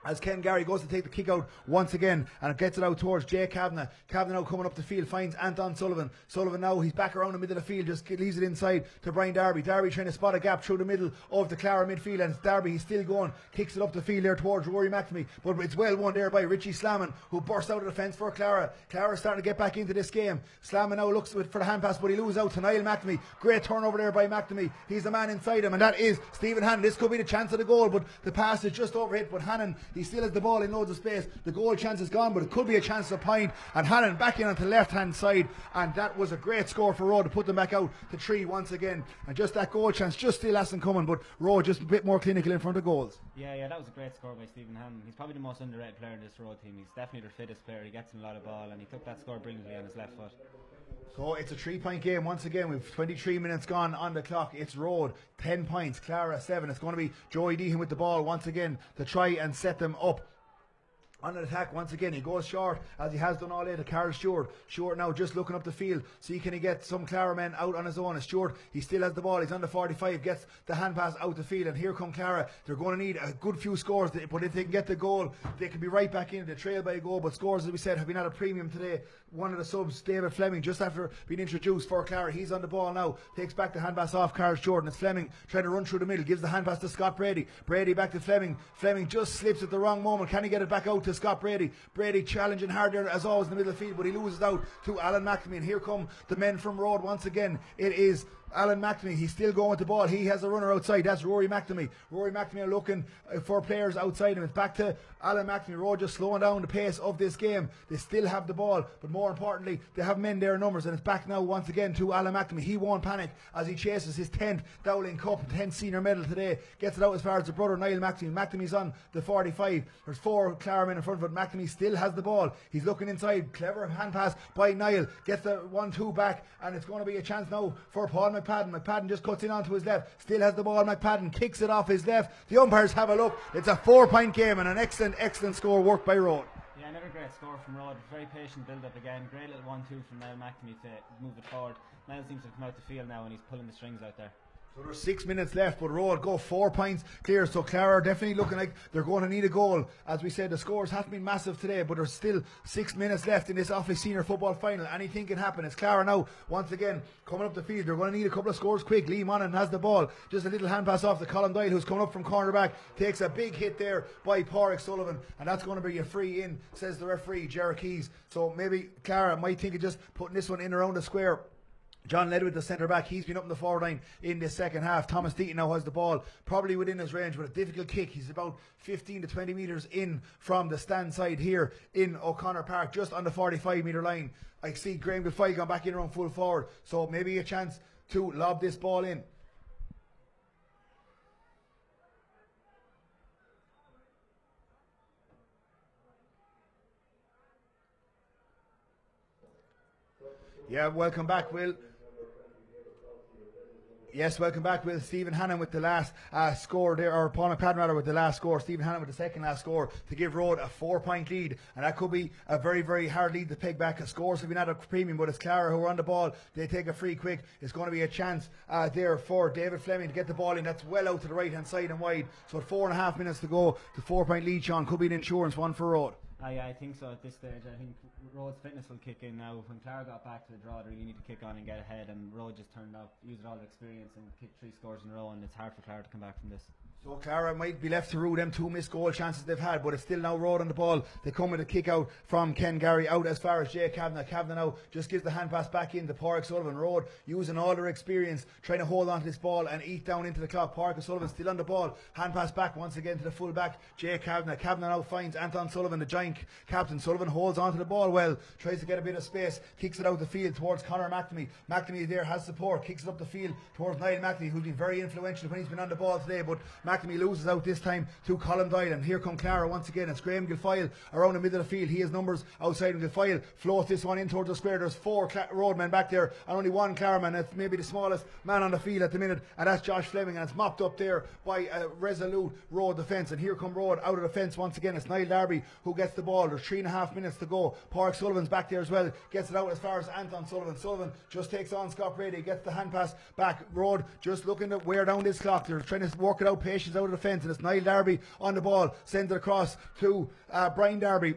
as Ken Gary goes to take the kick out once again, and it gets it out towards Jay Kavanagh. Kavanagh now coming up the field, finds Anton Sullivan. Sullivan now, he's back around the middle of the field, just leaves it inside to Brian Darby. Darby trying to spot a gap through the middle of the Clara midfield, and it's Darby, he's still going, kicks it up the field there towards Rory McNamee, but it's well won there by Richie Slammin, who bursts out of the fence for Clara. Clara's starting to get back into this game. Slammin now looks for the hand pass, but he loses out to Niall McNamee. Great turnover there by McNamee. He's the man inside him, and that is Stephen Hannon. This could be the chance of the goal, but the pass is just overhit, but Hannon, he still has the ball in loads of space. The goal chance is gone, but it could be a chance of a point, and Hannon back in onto the left hand side, and that was a great score for Rhode to put them back out to 3 once again. And just that goal chance just still hasn't coming, but Rhode just a bit more clinical in front of goals. Yeah, that was a great score by Stephen Hannon. He's probably the most underrated player in this Rhode team. He's definitely their fittest player. He gets in a lot of ball, and he took that score brilliantly on his left foot. So it's a 3-point game once again. We've 23 minutes gone on the clock. It's Rhode 10 points, Clara 7. It's going to be Joey Deehan with the ball once again to try and set them up on an attack once again. He goes short, as he has done all day, to Carl Stewart. Stewart now just looking up the field, see can he get some Clara men out on his own. And Stewart, he still has the ball, he's on the 45, gets the hand pass out the field, and here come Clara. They're going to need a good few scores, but if they can get the goal, they can be right back in. They trail by a goal, but scores, as we said, have been at a premium today. One of the subs, David Fleming, just after being introduced for Clara, he's on the ball now, takes back the hand pass off Carl Stewart, and it's Fleming trying to run through the middle, gives the hand pass to Scott Brady. Brady back to Fleming. Fleming just slips at the wrong moment. Can he get it back out to Scott Brady? Brady challenging hard there as always in the middle of the field, but he loses out to Alan McNamee, and here come the men from Rhode once again. It is Alan McNamee, he's still going with the ball. He has a runner outside, that's Rory McNamee. Rory McNamee are looking for players outside him. It's back to Alan McNamee. Rhode just slowing down the pace of this game. They still have the ball, but more importantly, they have men there in numbers, and it's back now once again to Alan McNamee. He won't panic as he chases his 10th Dowling Cup, 10th senior medal today. Gets it out as far as the brother Niall McNamee. McNamee's on the 45. There's 4 Clara men in front of it. McNamee still has the ball. He's looking inside. Clever hand pass by Niall. Gets the 1-2 back, and it's going to be a chance now for Paul McPadden. McPadden just cuts in onto his left. Still has the ball. McPadden kicks it off his left. The umpires have a look. It's a 4-point game, and an excellent score worked by Rhode. Yeah, another great score from Rhode. Very patient build up again. Great little 1-2 from Niall McNamee to move it forward. Niall seems to have come out the field now, and he's pulling the strings out there. So there's 6 minutes left, but Rhode go 4 points clear. So Clara are definitely looking like they're going to need a goal. As we said, the scores haven't been massive today, but there's still 6 minutes left in this Offaly senior football final. Anything can happen. It's Clara now, once again, coming up the field. They're going to need a couple of scores quick. Lee Monaghan has the ball. Just a little hand pass off to Colin Doyle, who's coming up from cornerback. Takes a big hit there by Pádraig Sullivan, and that's going to be a free in, says the referee, Gerard Keys. So maybe Clara might think of just putting this one in around the square. John Ledwith, the centre back, he's been up in the forward line in this second half. Thomas Deaton now has the ball, probably within his range, with a difficult kick. He's about 15 to 20 metres in from the stand side here in O'Connor Park, just on the 45-metre line. I see Graham Guilfoyle gone back in around full forward, so maybe a chance to lob this ball in. Yeah, welcome back, Will. Yes, welcome back, Will. Stephen Hannon with the last score there, or Paul McPadden rather with the last score. Stephen Hannon with the second last score to give Rhode a 4-point lead, and that could be a very, very hard lead to peg back. Scores have been at a premium, but it's Clara who are on the ball. They take a free quick. It's going to be a chance there for David Fleming to get the ball in. That's well out to the right hand side and wide. So at 4.5 minutes to go, the 4-point lead, Sean, could be an insurance one for Rhode. I think so at this stage. I think Rhode's fitness will kick in now. When Clara got back to the draw, they really need to kick on and get ahead, and Rhode just turned out, used all their experience and kicked 3 scores in a row, and it's hard for Clara to come back from this. So Clara might be left to rue them 2 missed goal chances they've had, but it's still now Rhode on the ball. They come with a kick out from Ken Gary out as far as Jay Kavanagh. Kavanagh now just gives the hand pass back in to Pádraig Sullivan. Rhode using all their experience, trying to hold on to this ball and eat down into the clock. Pádraig Sullivan still on the ball. Hand pass back once again to the full back, Jay Kavanagh. Kavanagh now finds Anton Sullivan, the giant captain. Sullivan holds on to the ball well, tries to get a bit of space, kicks it out the field towards Conor McNamee. McNamee there has support, kicks it up the field towards Niall McNamee, who's been very influential when he's been on the ball today, but McNamee loses out this time to Colin Doyle, and here come Clara once again. It's Graham Guilfoyle around the middle of the field. He has numbers outside of Guilfoyle. Floats this one in towards the square. There's 4 Road men back there and only 1 Clara man. It's maybe the smallest man on the field at the minute, and that's Josh Fleming, and it's mopped up there by a resolute Rhode defence. And here come Rhode out of the fence once again. It's Niall Darby who gets the ball. There's 3.5 minutes to go. Pádraig Sullivan's back there as well, gets it out as far as Anton Sullivan. Sullivan just takes on Scott Brady, gets the hand pass back. Rhode just looking to wear down this clock. They're trying to work it out, patience out of the fence, and it's Niall Darby on the ball, sends it across to Brian Darby.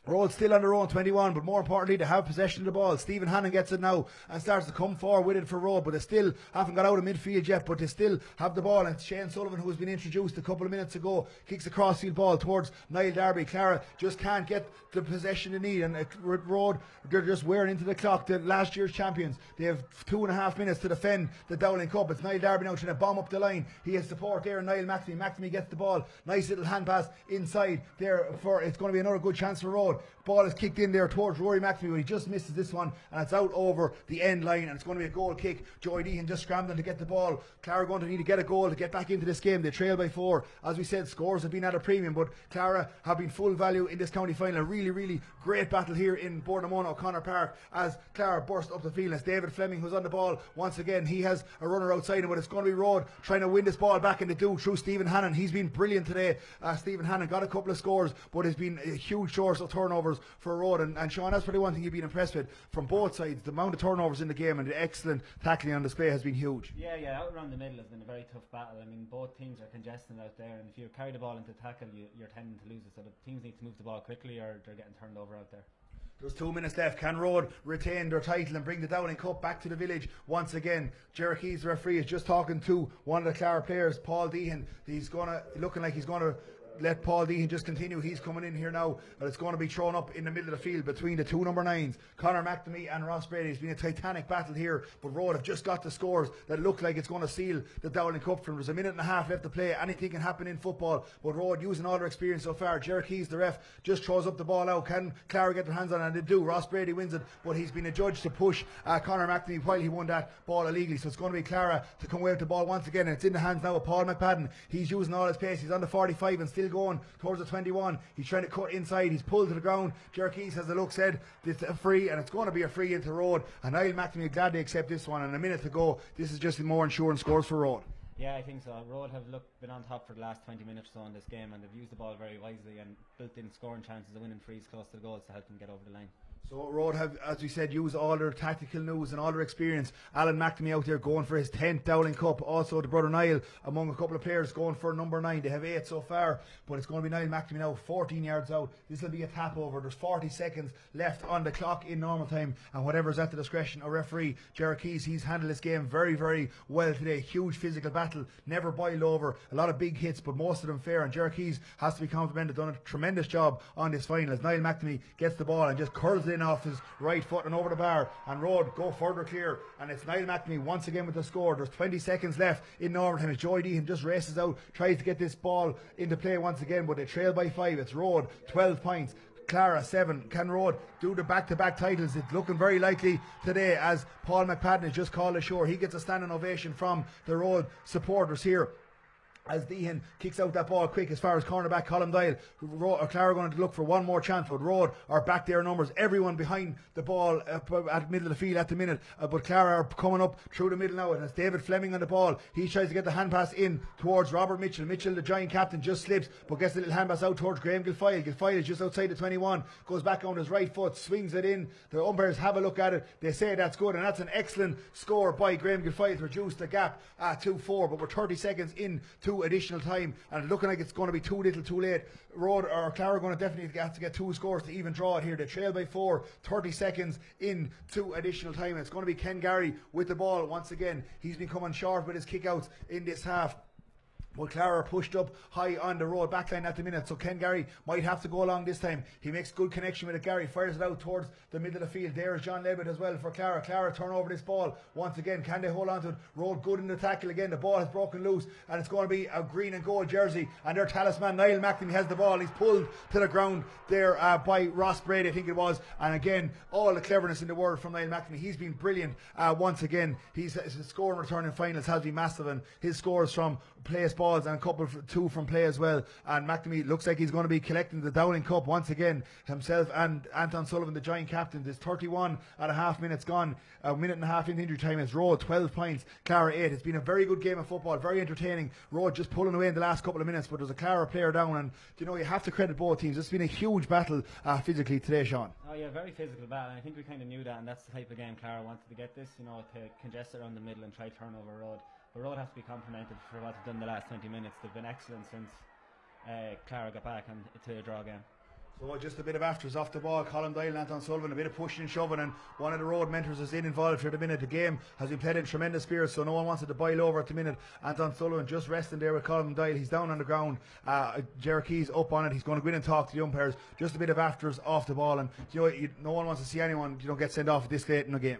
Rhode still on their own 21, but more importantly, they have possession of the ball. Stephen Hannon gets it now and starts to come forward with it for Rhode, but they still haven't got out of midfield yet, but they still have the ball. And Shane Sullivan, who has been introduced a couple of minutes ago, kicks a crossfield ball towards Niall Darby. Clara just can't get the possession they need, and Rhode, they're just wearing into the clock. The last year's champions, they have 2.5 minutes to defend the Dowling Cup. It's Niall Darby now trying to bomb up the line. He has support there, Niall McNamee. McNamee gets the ball. Nice little hand pass inside there for, it's going to be another good chance for Rhode. Ball is kicked in there towards Rory McNamee, but he just misses this one, and it's out over the end line, and it's going to be a goal kick. Joey Deehan just scrambling to get the ball. Clara going to need to get a goal to get back into this game. They trail by 4. As we said, scores have been at a premium, but Clara have been full value in this county final. A really, really great battle here in Bournemouth, O'Connor Park, as Clara burst up the field. It's David Fleming who's on the ball once again. He has a runner outside him, but it's going to be Rhode trying to win this ball back, and they do through Stephen Hannon. He's been brilliant today. Stephen Hannon got a couple of scores, but has been a huge source of turnovers for Rhode. And Sean, that's probably one thing you've been impressed with from both sides. The amount of turnovers in the game and the excellent tackling on display has been huge. Yeah, out around the middle has been a very tough battle. I mean, both teams are congested out there, and if you carry the ball into tackle, you're tending to lose it. So the teams need to move the ball quickly, or they're getting turned over out there. There's 2 minutes left. Can Rhode retain their title and bring the Dowling Cup back to the village once again? Gerard Keys, the referee, is just talking to one of the Clara players, Paul Deehan. He's looking like he's going to let Paul Deehan just continue. He's coming in here now, but it's going to be thrown up in the middle of the field between the 2 number 9s, Conor McNamee and Ross Brady. It's been a titanic battle here, but Rhode have just got the scores that look like it's going to seal the Dowling Cup for them. There's a minute and a half left to play. Anything can happen in football, but Rhode, using all their experience so far. Gerard Keys, the ref, just throws up the ball out. Can Clara get their hands on it? And they do. Ross Brady wins it, but he's been adjudged to push Conor McNamee while he won that ball illegally. So it's going to be Clara to come away with the ball once again, and it's in the hands now of Paul McPadden. He's using all his pace. He's on the 45 and still going towards the 21. He's trying to cut inside. He's pulled to the ground. Gerard Keys has a look, said it's a free, and it's going to be a free into Rhode. And Niall McNamee glad they accept this one. And a minute to go. This is just more insurance scores for Rhode. Yeah, I think so. Rhode have been on top for the last 20 minutes or so in this game, and they've used the ball very wisely and built in scoring chances of winning frees close to the goals to help them get over the line. So Rhode have, as we said, used all their tactical news and all their experience. Alan McNamee out there going for his 10th Dowling Cup. Also the brother Niall among a couple of players going for number 9. They have 8 so far, but it's going to be Niall McNamee now, 14 yards out. This will be a tap over. There's 40 seconds left on the clock in normal time, and whatever's at the discretion of referee Gerard Keys. He's handled this game very, very well today. Huge physical battle, never boiled over. A lot of big hits, but most of them fair. And Gerard Keys has to be complimented. Done a tremendous job on this final as Niall McNamee gets the ball and just curls it in off his right foot and over the bar, and Rhode go further clear, and it's Niall McNamee once again with the score. There's 20 seconds left in normal time as Joy Deehan just races out, tries to get this ball into play once again, but they trail by 5. It's Rhode 12 points, Clara 7. Can Rhode do the back-to-back titles? It's looking very likely today as Paul McPadden has just called ashore. He gets a standing ovation from the Rhode supporters here as Deehan kicks out that ball quick as far as cornerback Colin Doyle. Clara going to look for one more chance, but Rhode are back there in numbers. Everyone behind the ball at the middle of the field at the minute, but Clara are coming up through the middle now, and it's David Fleming on the ball. He tries to get the hand pass in towards Robert Mitchell. Mitchell, the giant captain, just slips but gets the little hand pass out towards Graham Gilfoyle. Gilfoyle is just outside the 21, goes back on his right foot, swings it in. The umpires have a look at it, they say that's good, and that's an excellent score by Graham Gilfoyle to reduce the gap to 4, but we're 30 seconds into additional time, and looking like it's going to be too little too late. Rhode or Clara are going to definitely have to get 2 scores to even draw it here. They trail by 4, 30 seconds into additional time. It's going to be Ken Gary with the ball once again. He's been coming short with his kickouts in this half. Well, Clara pushed up high on the Rhode backline at the minute, so Ken Gary might have to go along this time. He makes good connection with it. Gary fires it out towards the middle of the field. There's John Levitt as well for Clara. Clara turn over this ball once again. Can they hold on to it? Rhode good in the tackle again. The ball has broken loose, and it's going to be a green and gold jersey, and their talisman Niall McNamee has the ball. He's pulled to the ground there by Ross Brady, I think it was, and again all the cleverness in the world from Niall McNamee. He's been brilliant once again. His score and return in finals has been massive, and his scores from place balls and a couple of 2 from play as well. And McNamee looks like he's going to be collecting the Dowling Cup once again, himself and Anton Sullivan, the giant captain. There's 31.5 minutes gone, a minute and a half into injury time. It's Rhode 12 points, Clara 8. It's been a very good game of football, very entertaining. Rhode just pulling away in the last couple of minutes, but there's a Clara player down, and you know, you have to credit both teams. It's been a huge battle physically today, Sean. Oh yeah, very physical battle, and I think we kind of knew that, and that's the type of game Clara wanted to get this, you know, to congest it around the middle and try turn over Rhode. But Rhode has to be complimented for what they've done the last 20 minutes. They've been excellent since Clara got back and to a draw again. So just a bit of afters off the ball. Colin Doyle and Anton Sullivan, a bit of pushing and shoving, and one of the Rhode mentors is involved for the minute. The game has been played in tremendous spirits, so no one wanted to boil over at the minute. Anton Sullivan just resting there with Colin Doyle. He's down on the ground. Gerard Keys up on it. He's going to go in and talk to the umpires. Just a bit of afters off the ball, and you know, no one wants to see anyone get sent off this late in the game.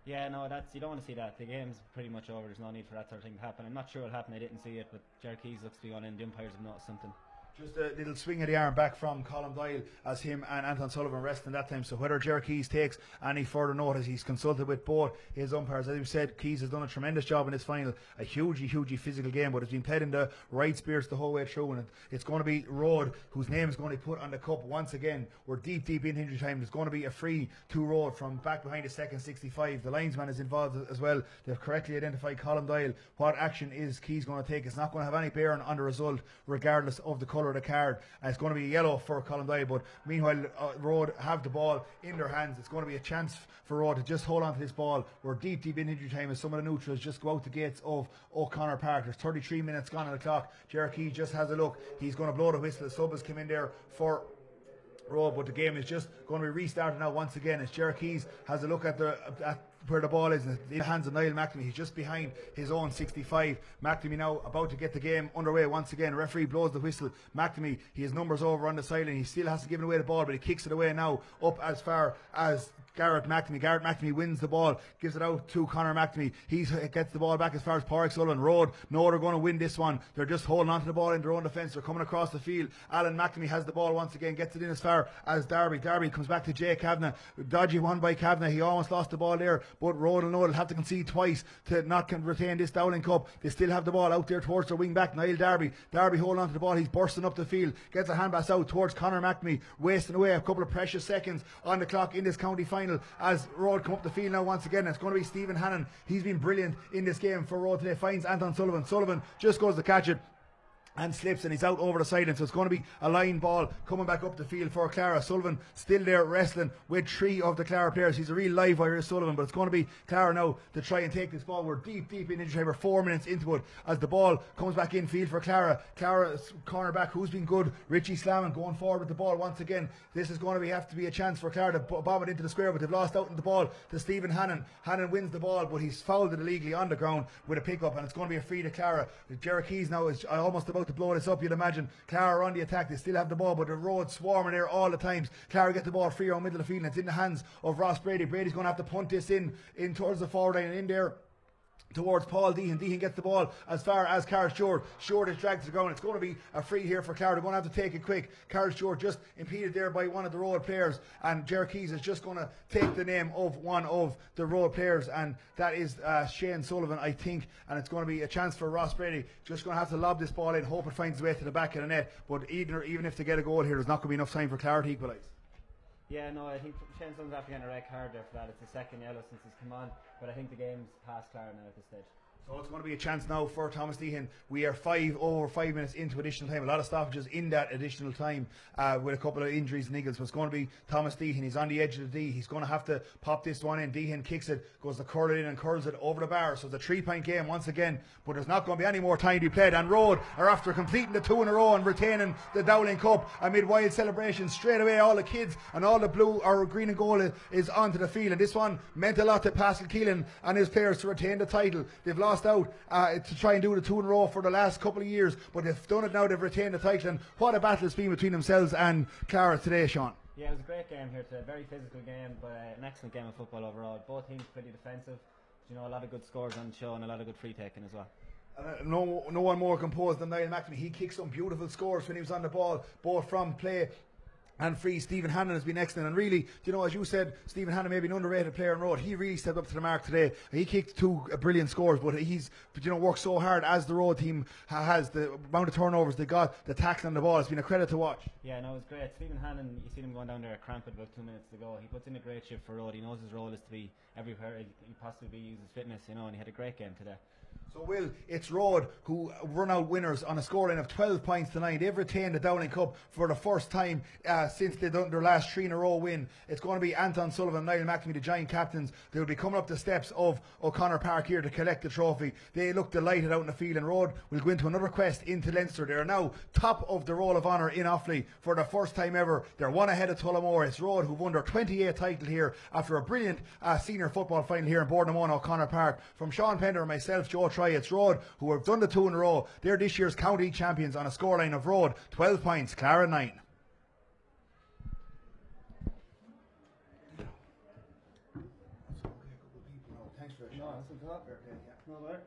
Yeah, no, you don't want to see that. The game's pretty much over. There's no need for that sort of thing to happen. I'm not sure what happened. I didn't see it, but Gerard Keys looks to be on in. The umpires have noticed something. Just a little swing of the arm back from Colin Doyle as him and Anton Sullivan resting that time. So whether Gerard Keys takes any further notice, he's consulted with both his umpires. As we said, Keys has done a tremendous job in this final. A hugely physical game, but it's been played in the right spirits the whole way through. And it's going to be Rhode, whose name is going to be put on the cup once again. We're deep in injury time. There's going to be a free to Rhode from back behind the second 65. The linesman is involved as well. They've correctly identified Colin Doyle. What action is Keys going to take? It's not going to have any bearing on the result, regardless of the colour of the card. It's going to be yellow for Colin Doyle, but meanwhile Rhode have the ball in their hands. It's going to be a chance for Rhode to just hold on to this ball. We're deep in injury time as some of the neutrals just go out the gates of O'Connor Park. There's 33 minutes gone on the clock. Gerard Keys just has a look. He's going to blow the whistle. The sub has come in there for Rhode, but the game is just going to be restarted now once again as Gerard Keys has a look at where the ball is in the hands of Niall McNamee. He's just behind his own 65. McNamee now about to get the game underway once again. Referee blows the whistle. McNamee, he has numbers over on the sideline. He still has to give away the ball, but he kicks it away now up as far as Garrett McNamee. Garrett McNamee wins the ball, gives it out to Conor McNamee. He gets the ball back as far as Pádraig Sullivan. Rhode know they're going to win this one. They're just holding on to the ball in their own defence. They're coming across the field. Alan McNamee has the ball once again, gets it in as far as Darby. Darby comes back to Jay Kavanagh. Dodgy one by Kavanagh. He almost lost the ball there, but Rhode will know they'll have to concede twice to not retain this Dowling Cup. They still have the ball out there towards their wing back, Niall Darby. Darby holding on to the ball. He's bursting up the field. Gets a hand pass out towards Conor McNamee, wasting away a couple of precious seconds on the clock in this county final as Rhode come up the field now once again. It's going to be Stephen Hannon. He's been brilliant in this game for Rhode today. Finds Anton Sullivan. Sullivan just goes to catch it. and slips, and he's out over the side, and so it's going to be a line ball coming back up the field for Clara. Sullivan still there wrestling with 3 of the Clara players. He's a real live wire, Sullivan, but it's going to be Clara now to try and take this ball. We're deep in injury time. We're 4 minutes into it as the ball comes back in field for Clara. Clara's corner back, who's been good, Richie Slammin, going forward with the ball once again. This is going to have to be a chance for Clara to bomb it into the square, but they've lost out in the ball to Stephen Hannon. Hannon wins the ball, but he's fouled it illegally on the ground with a pick up, and it's going to be a free to Clara. Jerry Keys now is almost about to blow this up, you'd imagine. Clara are on the attack, they still have the ball, but the Rhode swarming there all the times. Clara get the ball free around middle of the field, and it's in the hands of Ross Brady. Brady's going to have to punt this in towards the forward line, and in there towards Paul Deehan. Deehan gets the ball as far as Carl Stewart. Stewart is dragged to the ground. It's going to be a free here for Clara. They're going to have to take it quick. Carl Stewart just impeded there by one of the Rhode players, and Jerry Keys is just going to take the name of one of the Rhode players, and that is Shane Sullivan, I think, and it's going to be a chance for Ross Brady. Just going to have to lob this ball in, hope it finds its way to the back of the net, but even if they get a goal here, there's not going to be enough time for Clara to equalise. Yeah, no, I think Shane Sullivan's after getting a red card there for that. It's the second yellow since he's come on, but I think the game's past Clara now at this stage. So it's going to be a chance now for Thomas Deehan. We are over 5 minutes into additional time. A lot of stoppages in that additional time with a couple of injuries and niggles. So it's going to be Thomas Deehan. He's on the edge of the D. He's going to have to pop this one in. Deehan kicks it, goes to curl it in and curls it over the bar. So it's a 3-point game once again. But there's not going to be any more time to be played. And Rhode are after completing the 2 in a row and retaining the Dowling Cup amid wild celebrations. Straight away, all the kids and all the blue or green and gold is onto the field. And this one meant a lot to Pascal Keelan and his players to retain the title. They've lost out to try and do the 2 in a row for the last couple of years, but they've done it now. They've retained the title, and what a battle it's been between themselves and Clara today, Sean. Yeah, it was a great game here today. Very physical game, but an excellent game of football overall. Both teams pretty defensive. You know, a lot of good scores on the show and a lot of good free taking as well. No one more composed than Niall McNamee. He kicked some beautiful scores when he was on the ball, both from play and free. Stephen Hannon has been excellent, and really, you know, as you said, Stephen Hannon may be an underrated player in Rhode. He really stepped up to the mark today. He kicked 2 brilliant scores, but he's worked so hard, as the Rhode team has. The amount of turnovers they got, the tackle on the ball, it's been a credit to watch. Yeah, no, it was great. Stephen Hannon, you seen him going down there cramping about 2 minutes ago. He puts in a great shift for Rhode. He knows his role is to be everywhere he possibly be, use his fitness, you know, and he had a great game today. So, Will, it's Rhode who run out winners on a scoreline of 12 points tonight. They've retained the Dowling Cup for the first time since they've done their last 3 in a row win. It's going to be Anton Sullivan and Niall McNamee, the giant captains. They'll be coming up the steps of O'Connor Park here to collect the trophy. They look delighted out in the field, and Rhode will go into another quest into Leinster. They are now top of the Roll of Honour in Offaly for the first time ever. They're one ahead of Tullamore. It's Rhode who've won their 28th title here after a brilliant senior football final here in Bournemouth, O'Connor Park. From Sean Pender and myself, Joe Try, it's Rhode who have done the 2 in a row. They're this year's county champions on a scoreline of Rhode 12 points, Clara 9. Thanks for No, that's a lot. No, there.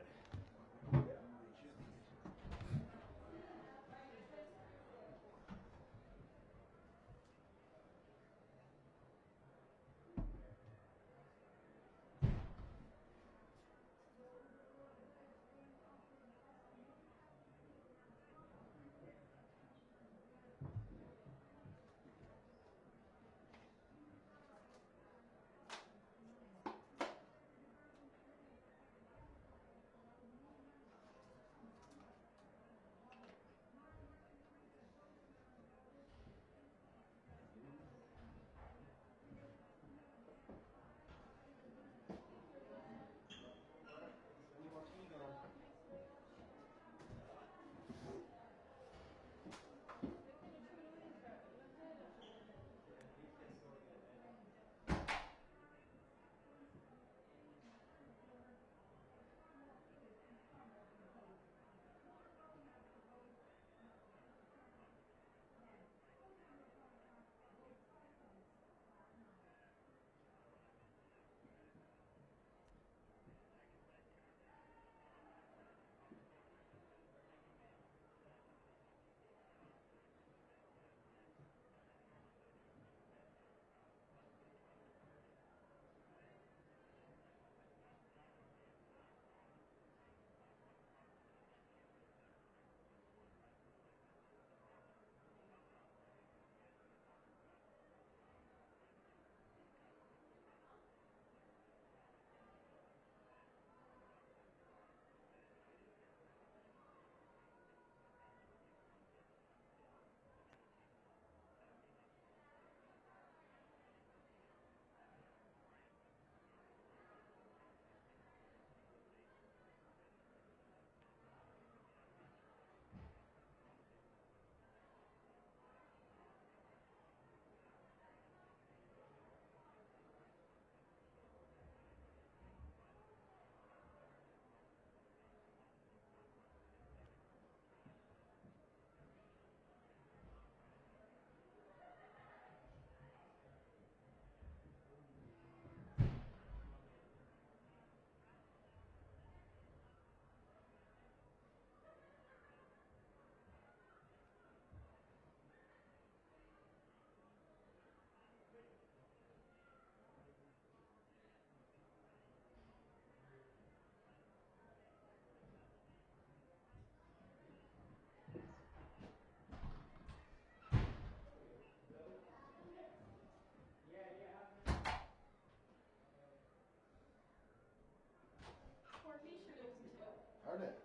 Are they?